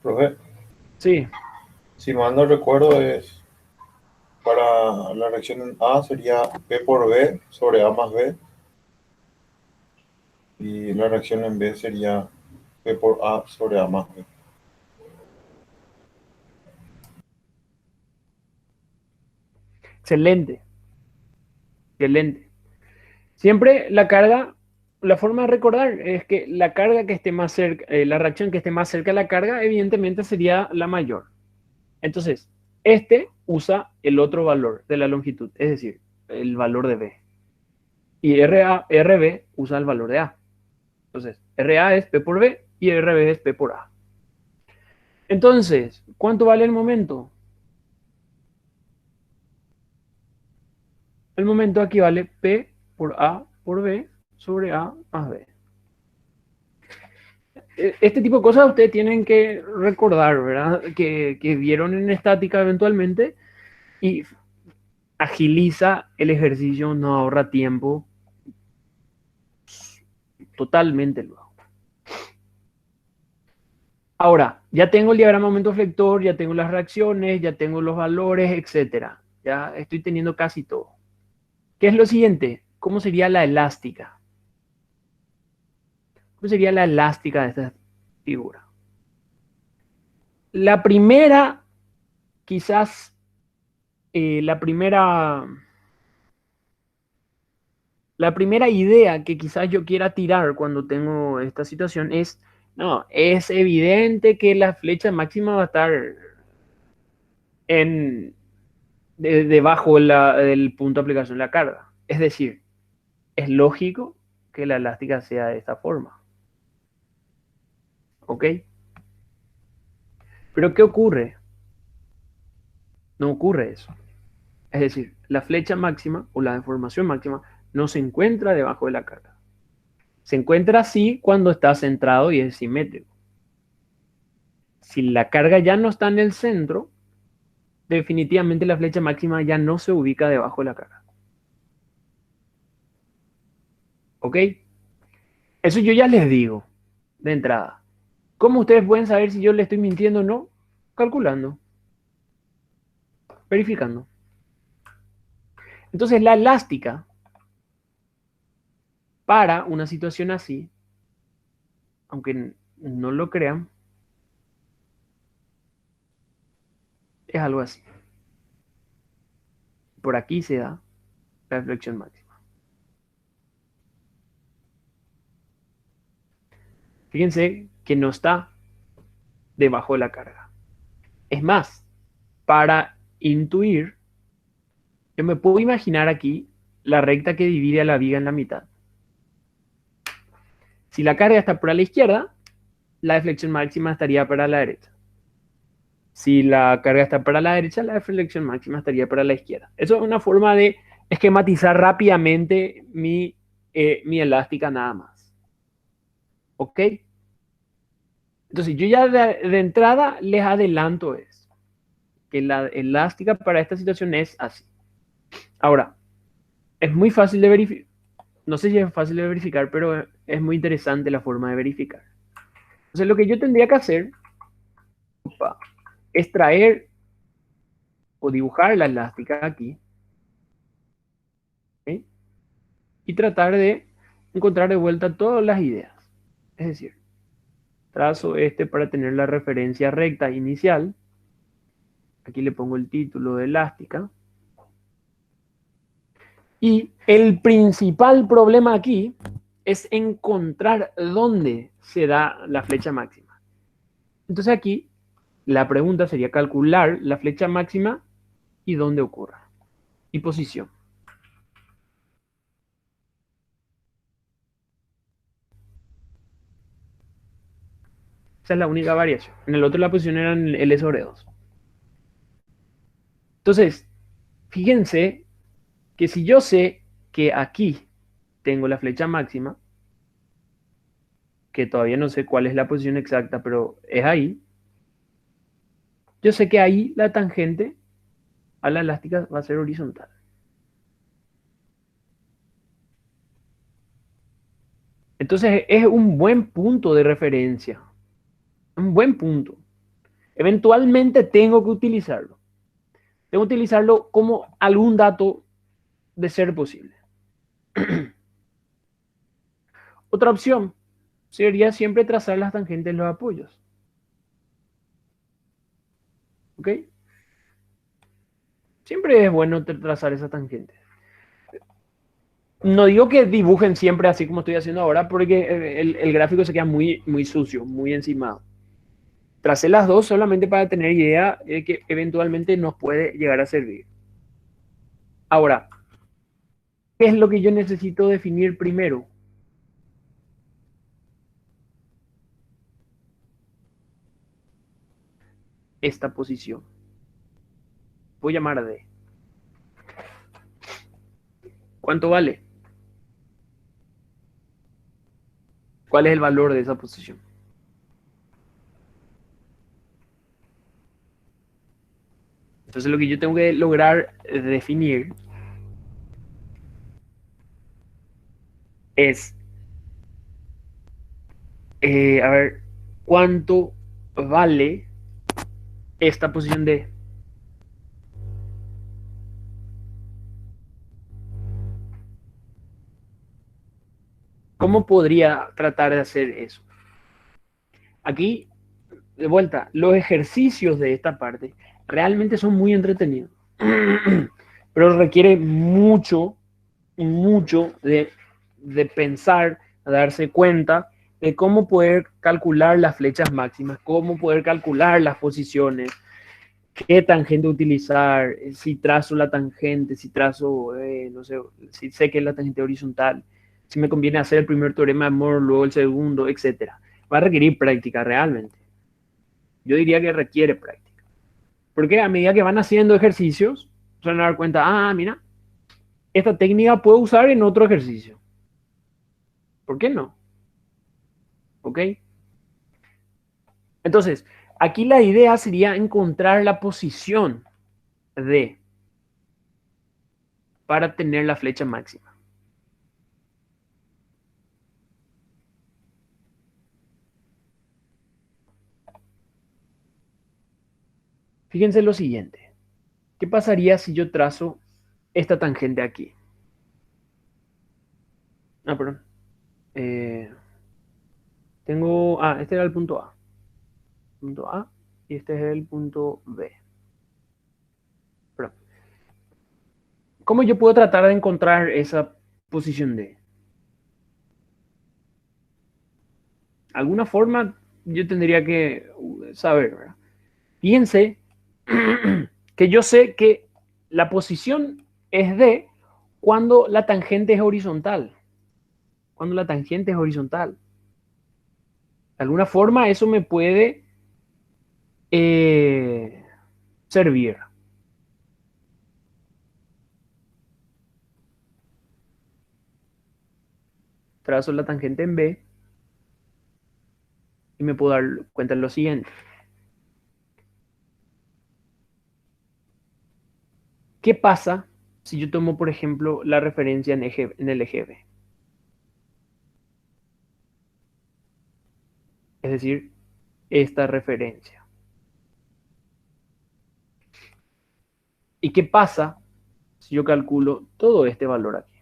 Profe, Sí, si mal no recuerdo, es para la reacción en A sería P por B sobre A más B y la reacción en B sería P por A sobre A más B. excelente, excelente. Siempre la carga, la forma de recordar es que la carga que esté más cerca, la reacción que esté más cerca de la carga, evidentemente sería la mayor. Entonces, este usa el otro valor de la longitud, es decir, el valor de B. Y RB usa el valor de A. Entonces, RA es P por B y RB es P por A. Entonces, ¿cuánto vale el momento? El momento aquí vale P por A por B sobre A más B. Este tipo de cosas ustedes tienen que recordar, ¿verdad? Que vieron en estática eventualmente y agiliza el ejercicio, no ahorra tiempo totalmente luego. Ahora, ya tengo el diagrama momento flector, ya tengo las reacciones, ya tengo los valores, etcétera. Ya estoy teniendo casi todo. ¿Qué es lo siguiente? ¿Cómo sería la elástica? ¿Cuál sería la elástica de esta figura? La primera, quizás, la primera idea que quizás yo quiera tirar cuando tengo esta situación es, no, es evidente que la flecha máxima va a estar debajo del punto de aplicación de la carga. Es decir, es lógico que la elástica sea de esta forma. ¿Ok? Pero ¿qué ocurre? No ocurre eso. Es decir, la flecha máxima o la deformación máxima no se encuentra debajo de la carga. Se encuentra así cuando está centrado y es simétrico. Si la carga ya no está en el centro, definitivamente la flecha máxima ya no se ubica debajo de la carga. ¿Ok? Eso yo ya les digo de entrada. ¿Cómo ustedes pueden saber si yo le estoy mintiendo o no? Calculando, verificando. Entonces la elástica para una situación así, aunque no lo crean, es algo así. Por aquí se da la deflexión máxima. Fíjense que no está debajo de la carga. Es más, para intuir, yo me puedo imaginar aquí la recta que divide a la viga en la mitad. Si la carga está para la izquierda, la deflexión máxima estaría para la derecha. Si la carga está para la derecha, la deflexión máxima estaría para la izquierda. Eso es una forma de esquematizar rápidamente mi elástica nada más. ¿Ok? Entonces yo ya de entrada les adelanto eso, que la elástica para esta situación es así. Ahora, es muy fácil de verificar. No sé si es fácil de verificar, pero es muy interesante la forma de verificar. Entonces lo que yo tendría que hacer es traer o dibujar la elástica aquí, ¿ok? Y tratar de encontrar de vuelta todas las ideas. Es decir, trazo este para tener la referencia recta inicial. Aquí le pongo el título de elástica. Y el principal problema aquí es encontrar dónde se da la flecha máxima. Entonces aquí la pregunta sería calcular la flecha máxima y dónde ocurra. Y posición. Esa es la única variación. En el otro la posición era L sobre 2. Entonces, fíjense que si yo sé que aquí tengo la flecha máxima, que todavía no sé cuál es la posición exacta, pero es ahí, yo sé que ahí la tangente a la elástica va a ser horizontal. Entonces es un buen punto de referencia, un buen punto. Eventualmente tengo que utilizarlo. Tengo que utilizarlo como algún dato de ser posible. Otra opción sería siempre trazar las tangentes de los apoyos. ¿Ok? Siempre es bueno trazar esas tangentes. No digo que dibujen siempre así como estoy haciendo ahora, porque el gráfico se queda muy, muy sucio, muy encimado. Tracé las dos solamente para tener idea de que eventualmente nos puede llegar a servir. Ahora, ¿qué es lo que yo necesito definir primero? Esta posición. Voy a llamar a D. ¿Cuánto vale? ¿Cuál es el valor de esa posición? Entonces lo que yo tengo que lograr definir es, a ver, ¿cuánto vale esta posición D? ¿Cómo podría tratar de hacer eso? Aquí, de vuelta, los ejercicios de esta parte realmente son muy entretenidos, pero requiere mucho, mucho de pensar, de darse cuenta de cómo poder calcular las flechas máximas, cómo poder calcular las posiciones, qué tangente utilizar, si trazo la tangente, si trazo, no sé, si sé que es la tangente horizontal, si me conviene hacer el primer teorema de Moore, luego el segundo, etcétera. Va a requerir práctica realmente. Yo diría que requiere práctica. Porque a medida que van haciendo ejercicios, se van a dar cuenta, mira, esta técnica puedo usar en otro ejercicio. ¿Por qué no? ¿Ok? Entonces, aquí la idea sería encontrar la posición de para tener la flecha máxima. Fíjense lo siguiente. ¿Qué pasaría si yo trazo esta tangente aquí? Perdón. Este era el punto A. Punto A y este es el punto B. Perdón. ¿Cómo yo puedo tratar de encontrar esa posición D? Alguna forma yo tendría que saber, ¿verdad? Piense que yo sé que la posición es D cuando la tangente es horizontal. Cuando la tangente es horizontal. De alguna forma eso me puede servir. Trazo la tangente en B y me puedo dar cuenta de lo siguiente. ¿Qué pasa si yo tomo, por ejemplo, la referencia en el eje B? Es decir, esta referencia. ¿Y qué pasa si yo calculo todo este valor aquí?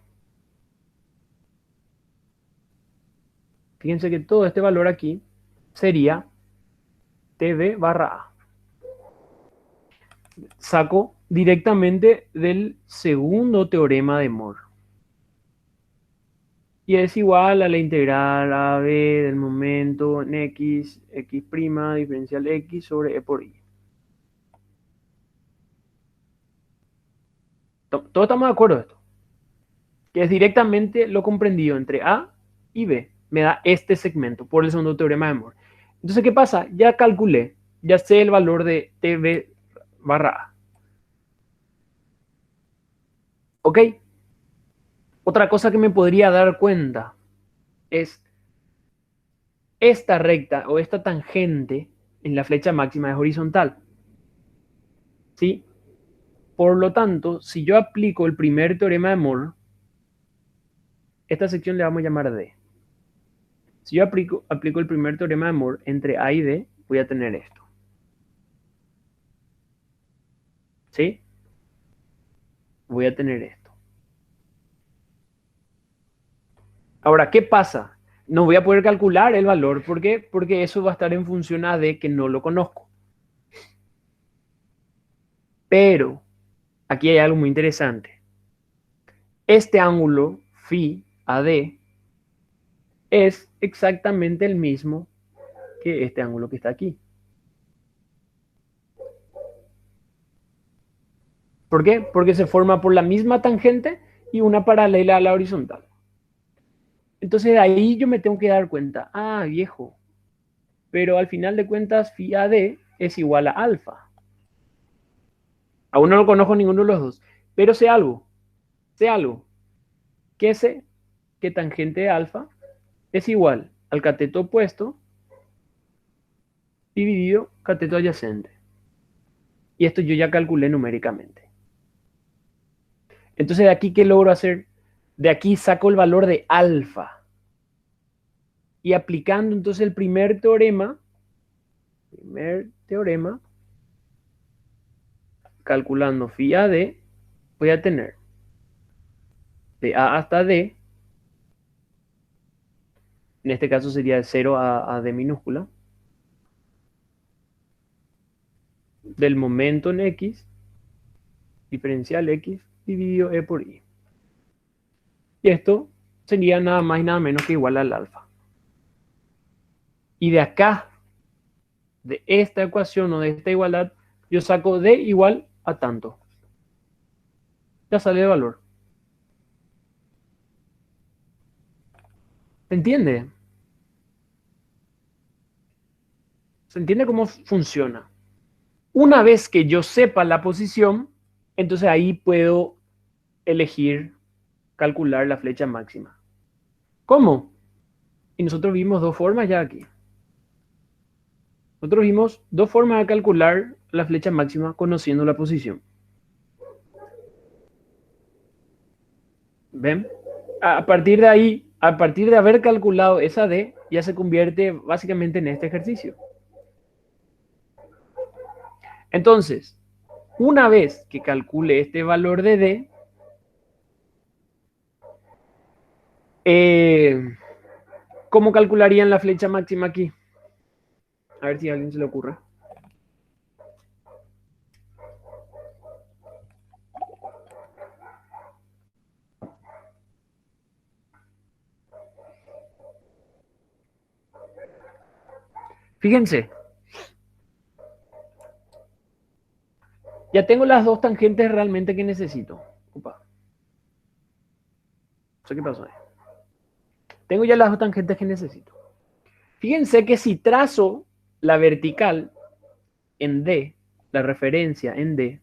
Fíjense que todo este valor aquí sería TV barra A. Saco directamente del segundo teorema de Moore. Y es igual a la integral a b del momento en x, x' diferencial x sobre e por y. Todos estamos de acuerdo de esto. Que es directamente lo comprendido entre a y b. Me da este segmento por el segundo teorema de Moore. Entonces, ¿qué pasa? Ya calculé, ya sé el valor de tv barra a. ¿Ok? Otra cosa que me podría dar cuenta es esta recta o esta tangente en la flecha máxima es horizontal. ¿Sí? Por lo tanto, si yo aplico el primer teorema de Moore, esta sección le vamos a llamar D. Si yo aplico el primer teorema de Moore entre A y D, voy a tener esto. ¿Sí? Voy a tener esto. Ahora, ¿qué pasa? No voy a poder calcular el valor. ¿Por qué? Porque eso va a estar en función a D que no lo conozco. Pero, aquí hay algo muy interesante. Este ángulo, phi AD, es exactamente el mismo que este ángulo que está aquí. ¿Por qué? Porque se forma por la misma tangente y una paralela a la horizontal. Entonces de ahí yo me tengo que dar cuenta, viejo, pero al final de cuentas phi AD es igual a alfa. Aún no lo conozco ninguno de los dos, pero sé algo, que sé que tangente de alfa es igual al cateto opuesto dividido cateto adyacente. Y esto yo ya calculé numéricamente. Entonces de aquí, ¿qué logro hacer? De aquí saco el valor de alfa. Y aplicando entonces el primer teorema, calculando phi AD, voy a tener de A hasta D En este caso sería de 0 a D minúscula, del momento en X, diferencial X, dividido E por Y. Y esto sería nada más y nada menos que igual al alfa. Y de acá, de esta ecuación o de esta igualdad, yo saco D igual a tanto. Ya sale el valor. ¿Se entiende? ¿Se entiende cómo funciona? Una vez que yo sepa la posición, entonces ahí puedo elegir calcular la flecha máxima. ¿Cómo? Y nosotros vimos dos formas ya aquí. Nosotros vimos dos formas de calcular la flecha máxima conociendo la posición. ¿Ven? A partir de ahí, a partir de haber calculado esa D, ya se convierte básicamente en este ejercicio. Entonces, una vez que calcule este valor de D, ¿cómo calcularían la flecha máxima aquí? A ver si a alguien se le ocurre. Fíjense. Ya tengo las dos tangentes realmente que necesito. Opa. No sé qué pasó ahí. Tengo ya las dos tangentes que necesito. Fíjense que si trazo la vertical en D, la referencia en D,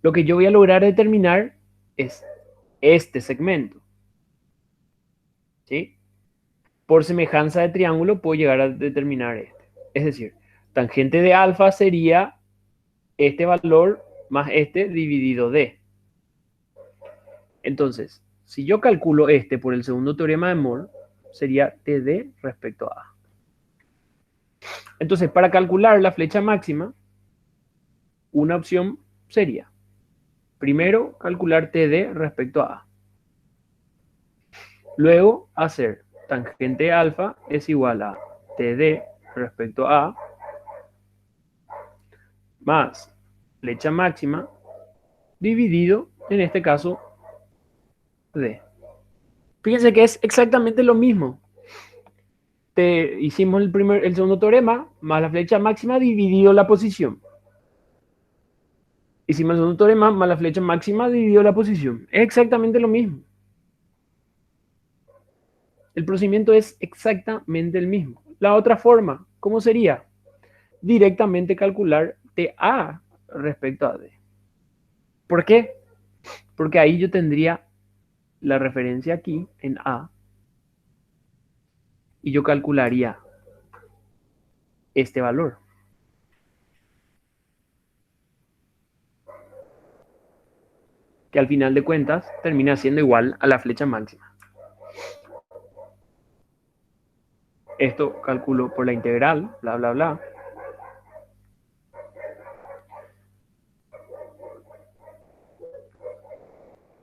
lo que yo voy a lograr determinar es este segmento. ¿Sí? Por semejanza de triángulo puedo llegar a determinar este. Es decir, tangente de alfa sería este valor más este dividido D. Entonces, si yo calculo este por el segundo teorema de Moore, sería TD respecto a A. Entonces, para calcular la flecha máxima, una opción sería, primero, calcular TD respecto a A. Luego, hacer tangente alfa es igual a TD respecto a A más flecha máxima dividido, en este caso, D. Fíjense que es exactamente lo mismo. Hicimos el segundo teorema más la flecha máxima dividido la posición. Hicimos el segundo teorema más la flecha máxima dividido la posición. Es exactamente lo mismo. El procedimiento es exactamente el mismo. La otra forma, ¿cómo sería? Directamente calcular TA respecto a D. ¿Por qué? Porque ahí yo tendría la referencia aquí en A y yo calcularía este valor. Que al final de cuentas termina siendo igual a la flecha máxima. Esto calculo por la integral, bla, bla, bla.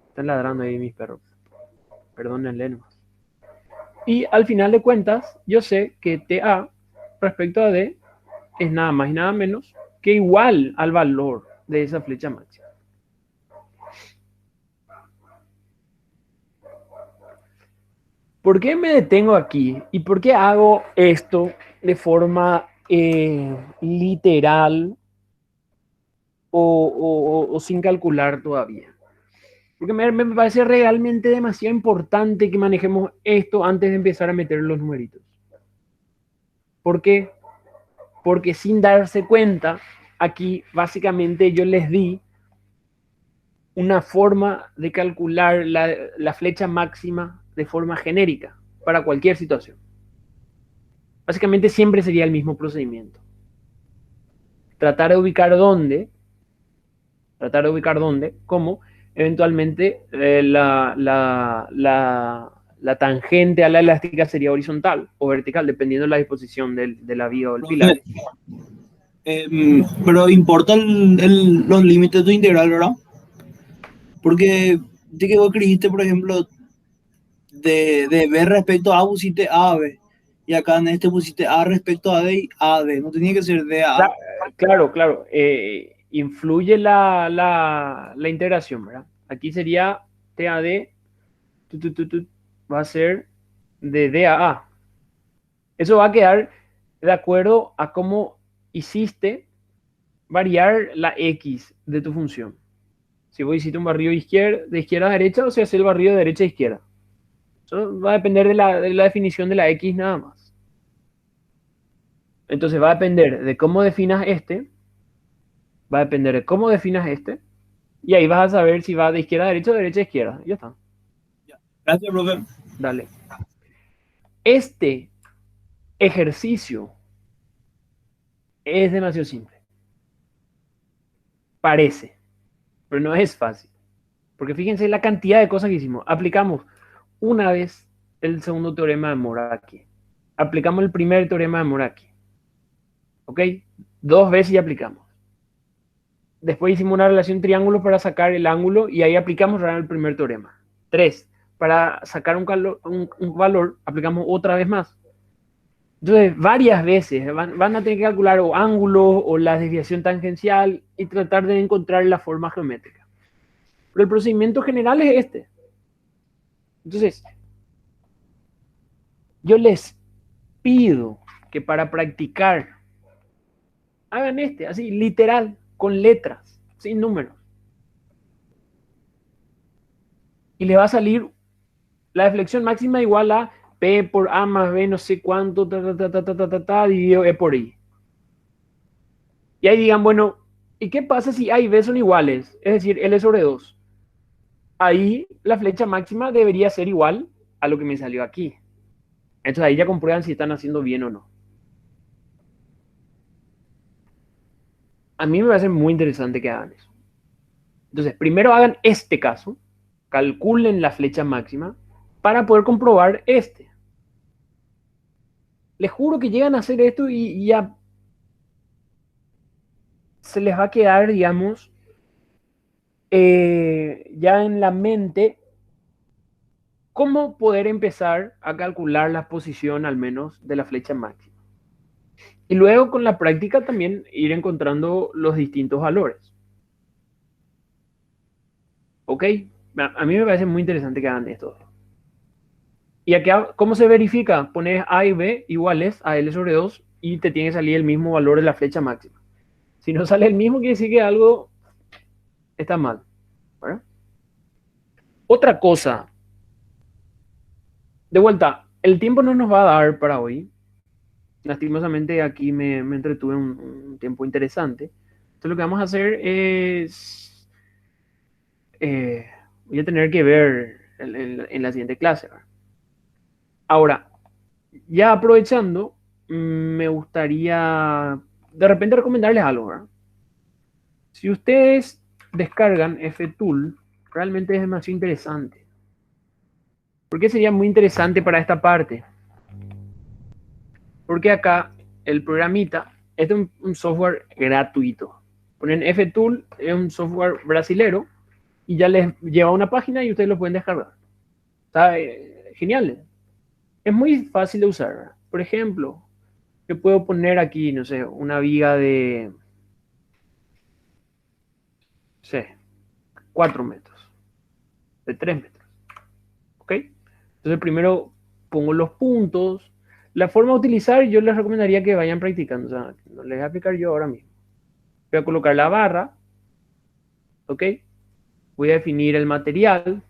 Están ladrando ahí mis perros. Perdónenle nomás. Y al final de cuentas, yo sé que TA respecto a D es nada más y nada menos que igual al valor de esa flecha máxima. ¿Por qué me detengo aquí? ¿Y por qué hago esto de forma literal o sin calcular todavía? Porque me parece realmente demasiado importante que manejemos esto antes de empezar a meter los numeritos. ¿Por qué? Porque sin darse cuenta, aquí básicamente yo les di una forma de calcular la flecha máxima de forma genérica para cualquier situación. Básicamente siempre sería el mismo procedimiento. Tratar de ubicar dónde, como eventualmente la tangente a la elástica sería horizontal o vertical, dependiendo de la disposición de la vía o el pilar. Pero importa los límites de tu integral, ¿verdad? Porque de que vos escribiste, por ejemplo, de B respecto a pusiste A, B. Y acá en este pusiste A respecto a D y A, D. No tenía que ser D a A. Claro, claro. Influye la integración, ¿verdad? Aquí sería TAD, va a ser de D a A. Eso va a quedar de acuerdo a cómo hiciste variar la X de tu función. Si vos hiciste un barrido de izquierda a derecha o si haces el barrido de derecha a izquierda. Eso va a depender de la definición de la X nada más. Entonces va a depender de cómo definas este, va a depender de cómo definas este, y ahí vas a saber si va de izquierda a derecha o de derecha a izquierda. Ya está. Gracias, profe. Dale. Este ejercicio es demasiado simple. Parece, pero no es fácil. Porque fíjense la cantidad de cosas que hicimos. Aplicamos una vez el segundo teorema de Moraki. Aplicamos el primer teorema de Moraki. ¿Ok? 2 veces y aplicamos. Después hicimos una relación triángulo para sacar el ángulo y ahí aplicamos el primer teorema. 3. Para sacar un valor, aplicamos otra vez más. Entonces, varias veces van a tener que calcular o ángulos o la desviación tangencial y tratar de encontrar la forma geométrica. Pero el procedimiento general es este. Entonces, yo les pido que para practicar hagan así, literal, con letras, sin números. Y les va a salir la deflexión máxima igual a P por A más B no sé cuánto, dividido E por I. Y ahí digan, bueno, ¿y qué pasa si A y B son iguales? Es decir, L sobre 2. Ahí la flecha máxima debería ser igual a lo que me salió aquí. Entonces ahí ya comprueban si están haciendo bien o no. A mí me parece muy interesante que hagan eso. Entonces, primero hagan este caso, calculen la flecha máxima para poder comprobar este. Les juro que llegan a hacer esto y ya se les va a quedar, digamos, ya en la mente cómo poder empezar a calcular la posición al menos de la flecha máxima. Y luego con la práctica también ir encontrando los distintos valores. ¿Ok? A mí me parece muy interesante que hagan esto. Y aquí, ¿cómo se verifica? Pones A y B iguales a L sobre 2 y te tiene que salir el mismo valor de la flecha máxima. Si no sale el mismo, quiere decir que algo está mal. ¿Verdad? Otra cosa. De vuelta, el tiempo no nos va a dar para hoy. Lastimosamente aquí me entretuve un tiempo interesante. Entonces lo que vamos a hacer es... voy a tener que ver en la siguiente clase. ¿Verdad? Ahora, ya aprovechando, me gustaría de repente recomendarles algo. ¿Verdad? Si ustedes descargan FTool, realmente es demasiado interesante. ¿Por qué sería muy interesante para esta parte? Porque acá el programita es un software gratuito. Ponen FTool, es un software brasilero, y ya les lleva a una página y ustedes lo pueden descargar. Está genial. Es muy fácil de usar. ¿Verdad? Por ejemplo, yo puedo poner aquí, no sé, una viga de, no sé, 4 metros, de 3 metros. ¿Ok? Entonces primero pongo los puntos. La forma de utilizar yo les recomendaría que vayan practicando. O sea, no les voy a explicar yo ahora mismo. Voy a colocar la barra. ¿Ok? Voy a definir el material.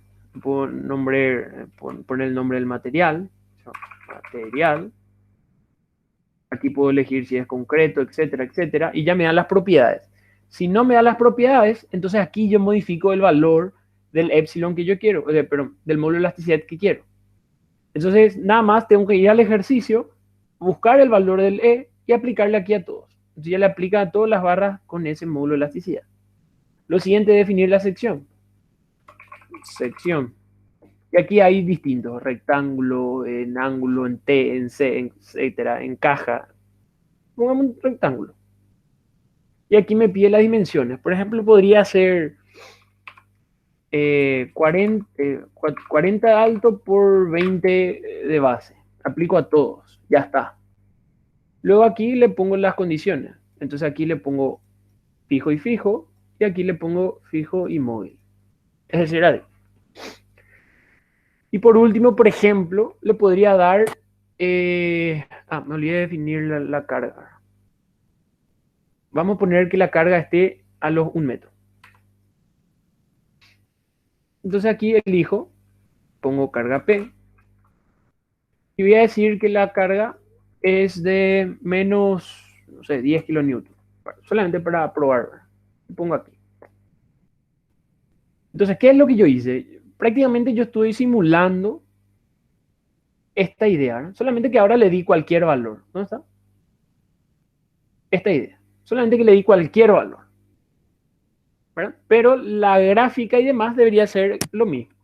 Poner el nombre del material. Material. Aquí puedo elegir si es concreto, etcétera, etcétera. Y ya me dan las propiedades. Si no me da las propiedades, entonces aquí yo modifico el valor del epsilon que yo quiero. O sea, perdón, del módulo de elasticidad que quiero. Entonces, nada más tengo que ir al ejercicio, buscar el valor del E y aplicarle aquí a todos. Entonces ya le aplica a todas las barras con ese módulo de elasticidad. Lo siguiente es definir la sección. Sección. Y aquí hay distintos, rectángulo, en ángulo, en T, en C, etcétera, en caja. Pongamos un rectángulo. Y aquí me pide las dimensiones. Por ejemplo, podría ser 40 de alto por 20 de base. Aplico a todos. Ya está. Luego aquí le pongo las condiciones. Entonces aquí le pongo fijo y fijo. Y aquí le pongo fijo y móvil. Es decir, ahí. Y por último, por ejemplo, le podría dar... me olvidé de definir la carga. Vamos a poner que la carga esté a los 1 metro. Entonces aquí elijo, pongo carga P. Y voy a decir que la carga es de menos, no sé, 10 kilonewtons. Solamente para probar. Pongo aquí. Entonces, ¿qué es lo que yo hice? Prácticamente yo estoy simulando esta idea, ¿no? Solamente que ahora le di cualquier valor. ¿Dónde está? Esta idea. Solamente que le di cualquier valor. ¿Verdad? Pero la gráfica y demás debería ser lo mismo.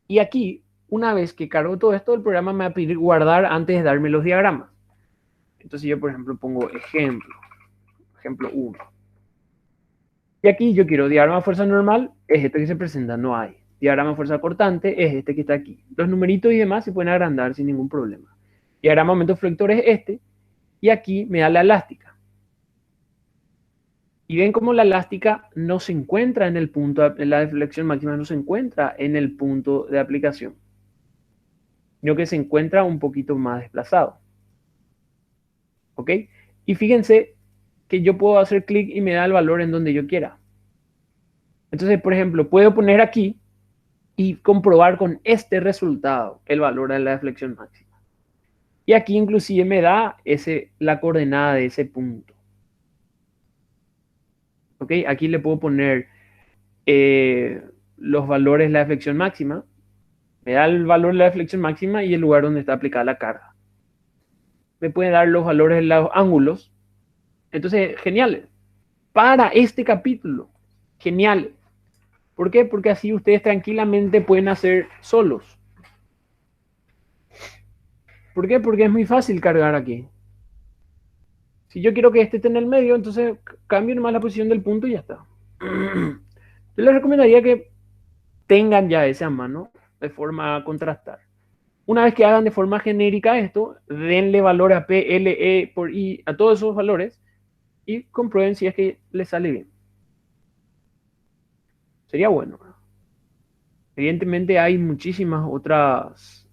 Y aquí, una vez que cargo todo esto, el programa me va a pedir guardar antes de darme los diagramas. Entonces yo, por ejemplo, pongo ejemplo 1. Y aquí yo quiero diagrama fuerza normal, es este que se presenta, no hay. Diagrama fuerza cortante es este que está aquí. Los numeritos y demás se pueden agrandar sin ningún problema. Diagrama momento flector es este, y aquí me da la elástica. Y ven cómo la elástica no se encuentra en el punto, en la deflexión máxima no se encuentra en el punto de aplicación, sino que se encuentra un poquito más desplazado. ¿Ok? Y fíjense que yo puedo hacer clic y me da el valor en donde yo quiera. Entonces, por ejemplo, puedo poner aquí y comprobar con este resultado el valor de la deflexión máxima. Y aquí inclusive me da la coordenada de ese punto. ¿Ok? Aquí le puedo poner los valores de la deflexión máxima. Me da el valor de la deflexión máxima y el lugar donde está aplicada la carga. Me puede dar los valores de los ángulos. Entonces, genial. Para este capítulo, genial. ¿Por qué? Porque así ustedes tranquilamente pueden hacer solos. ¿Por qué? Porque es muy fácil cargar aquí. Si yo quiero que este esté en el medio, entonces cambio nomás la posición del punto y ya está. Yo les recomendaría que tengan ya ese a mano de forma a contrastar. Una vez que hagan de forma genérica esto, denle valor a P, L, E por I, a todos esos valores y comprueben si es que les sale bien. Sería bueno. Evidentemente hay muchísimas otras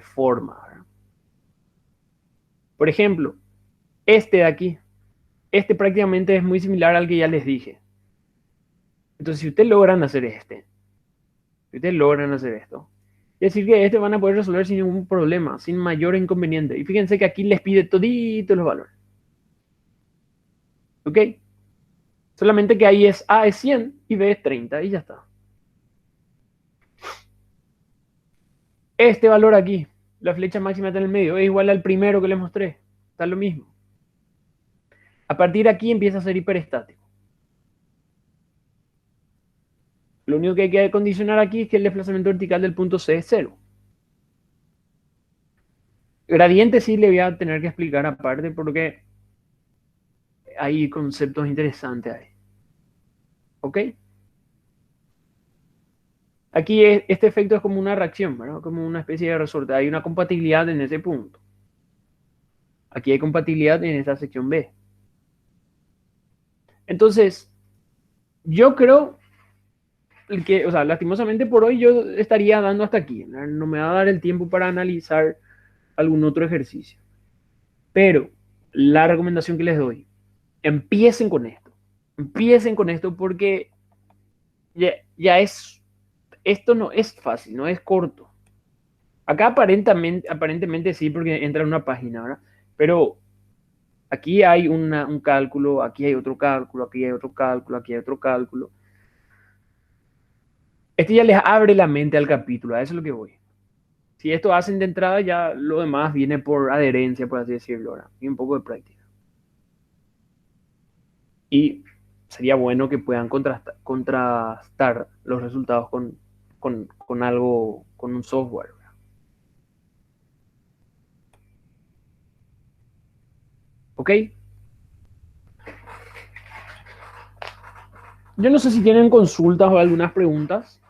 formas. Por ejemplo, este de aquí. Este prácticamente es muy similar al que ya les dije. Entonces, si ustedes logran hacer si ustedes logran hacer esto, es decir que este van a poder resolver sin ningún problema, sin mayor inconveniente. Y fíjense que aquí les pide toditos los valores. ¿Ok? Solamente que ahí es A es 100 y B es 30 y ya está. Este valor aquí, la flecha máxima está en el medio, es igual al primero que les mostré. Está lo mismo. A partir de aquí empieza a ser hiperestático. Lo único que hay que condicionar aquí es que el desplazamiento vertical del punto C es 0. Gradiente sí le voy a tener que explicar aparte porque hay conceptos interesantes ahí. ¿Ok? Aquí este efecto es como una reacción, ¿verdad? Como una especie de resorte. Hay una compatibilidad en ese punto. Aquí hay compatibilidad en esta sección B. Entonces, yo creo que, o sea, lastimosamente por hoy yo estaría dando hasta aquí. No me va a dar el tiempo para analizar algún otro ejercicio. Pero la recomendación que les doy, empiecen con esto. Empiecen con esto porque ya esto no es fácil, no es corto. Acá aparentemente sí, porque entra en una página, ¿verdad? Pero aquí hay un cálculo, aquí hay otro cálculo, aquí hay otro cálculo, aquí hay otro cálculo. Esto ya les abre la mente al capítulo, a eso es lo que voy. Si esto hacen de entrada, ya lo demás viene por adherencia, por así decirlo, ¿verdad? Y un poco de práctica. Y sería bueno que puedan contrastar los resultados con algo, con un software. ¿Ok? Yo no sé si tienen consultas o algunas preguntas.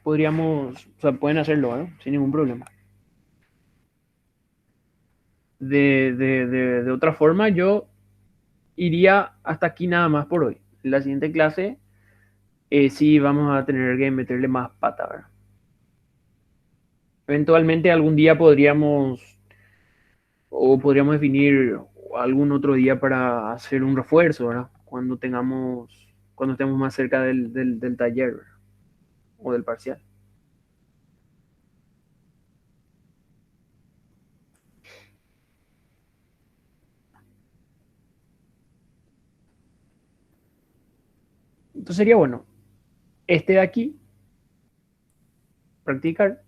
Podríamos, o sea, pueden hacerlo, ¿eh? Sin ningún problema. De otra forma, yo iría hasta aquí nada más por hoy. En la siguiente clase, sí vamos a tener que meterle más pata, ¿verdad? Eventualmente algún día podríamos definir algún otro día para hacer un refuerzo, ¿verdad? Cuando estemos más cerca del taller, ¿verdad? O del parcial. Entonces sería bueno, este de aquí, practicar,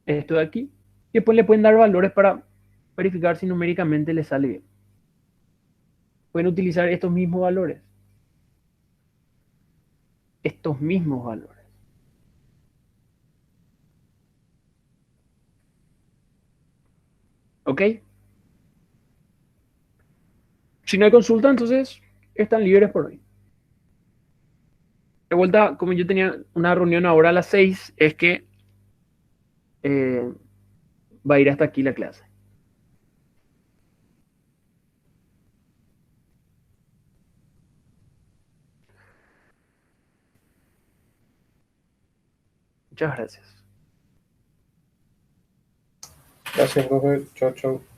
esto de aquí, y después le pueden dar valores para verificar si numéricamente le sale bien. Pueden utilizar estos mismos valores. Estos mismos valores. ¿Ok? Si no hay consulta, entonces están libres por hoy. De vuelta, como yo tenía una reunión ahora a las 6, es que eh, va a ir hasta aquí la clase. Muchas gracias. Gracias, profe. Chao, chao.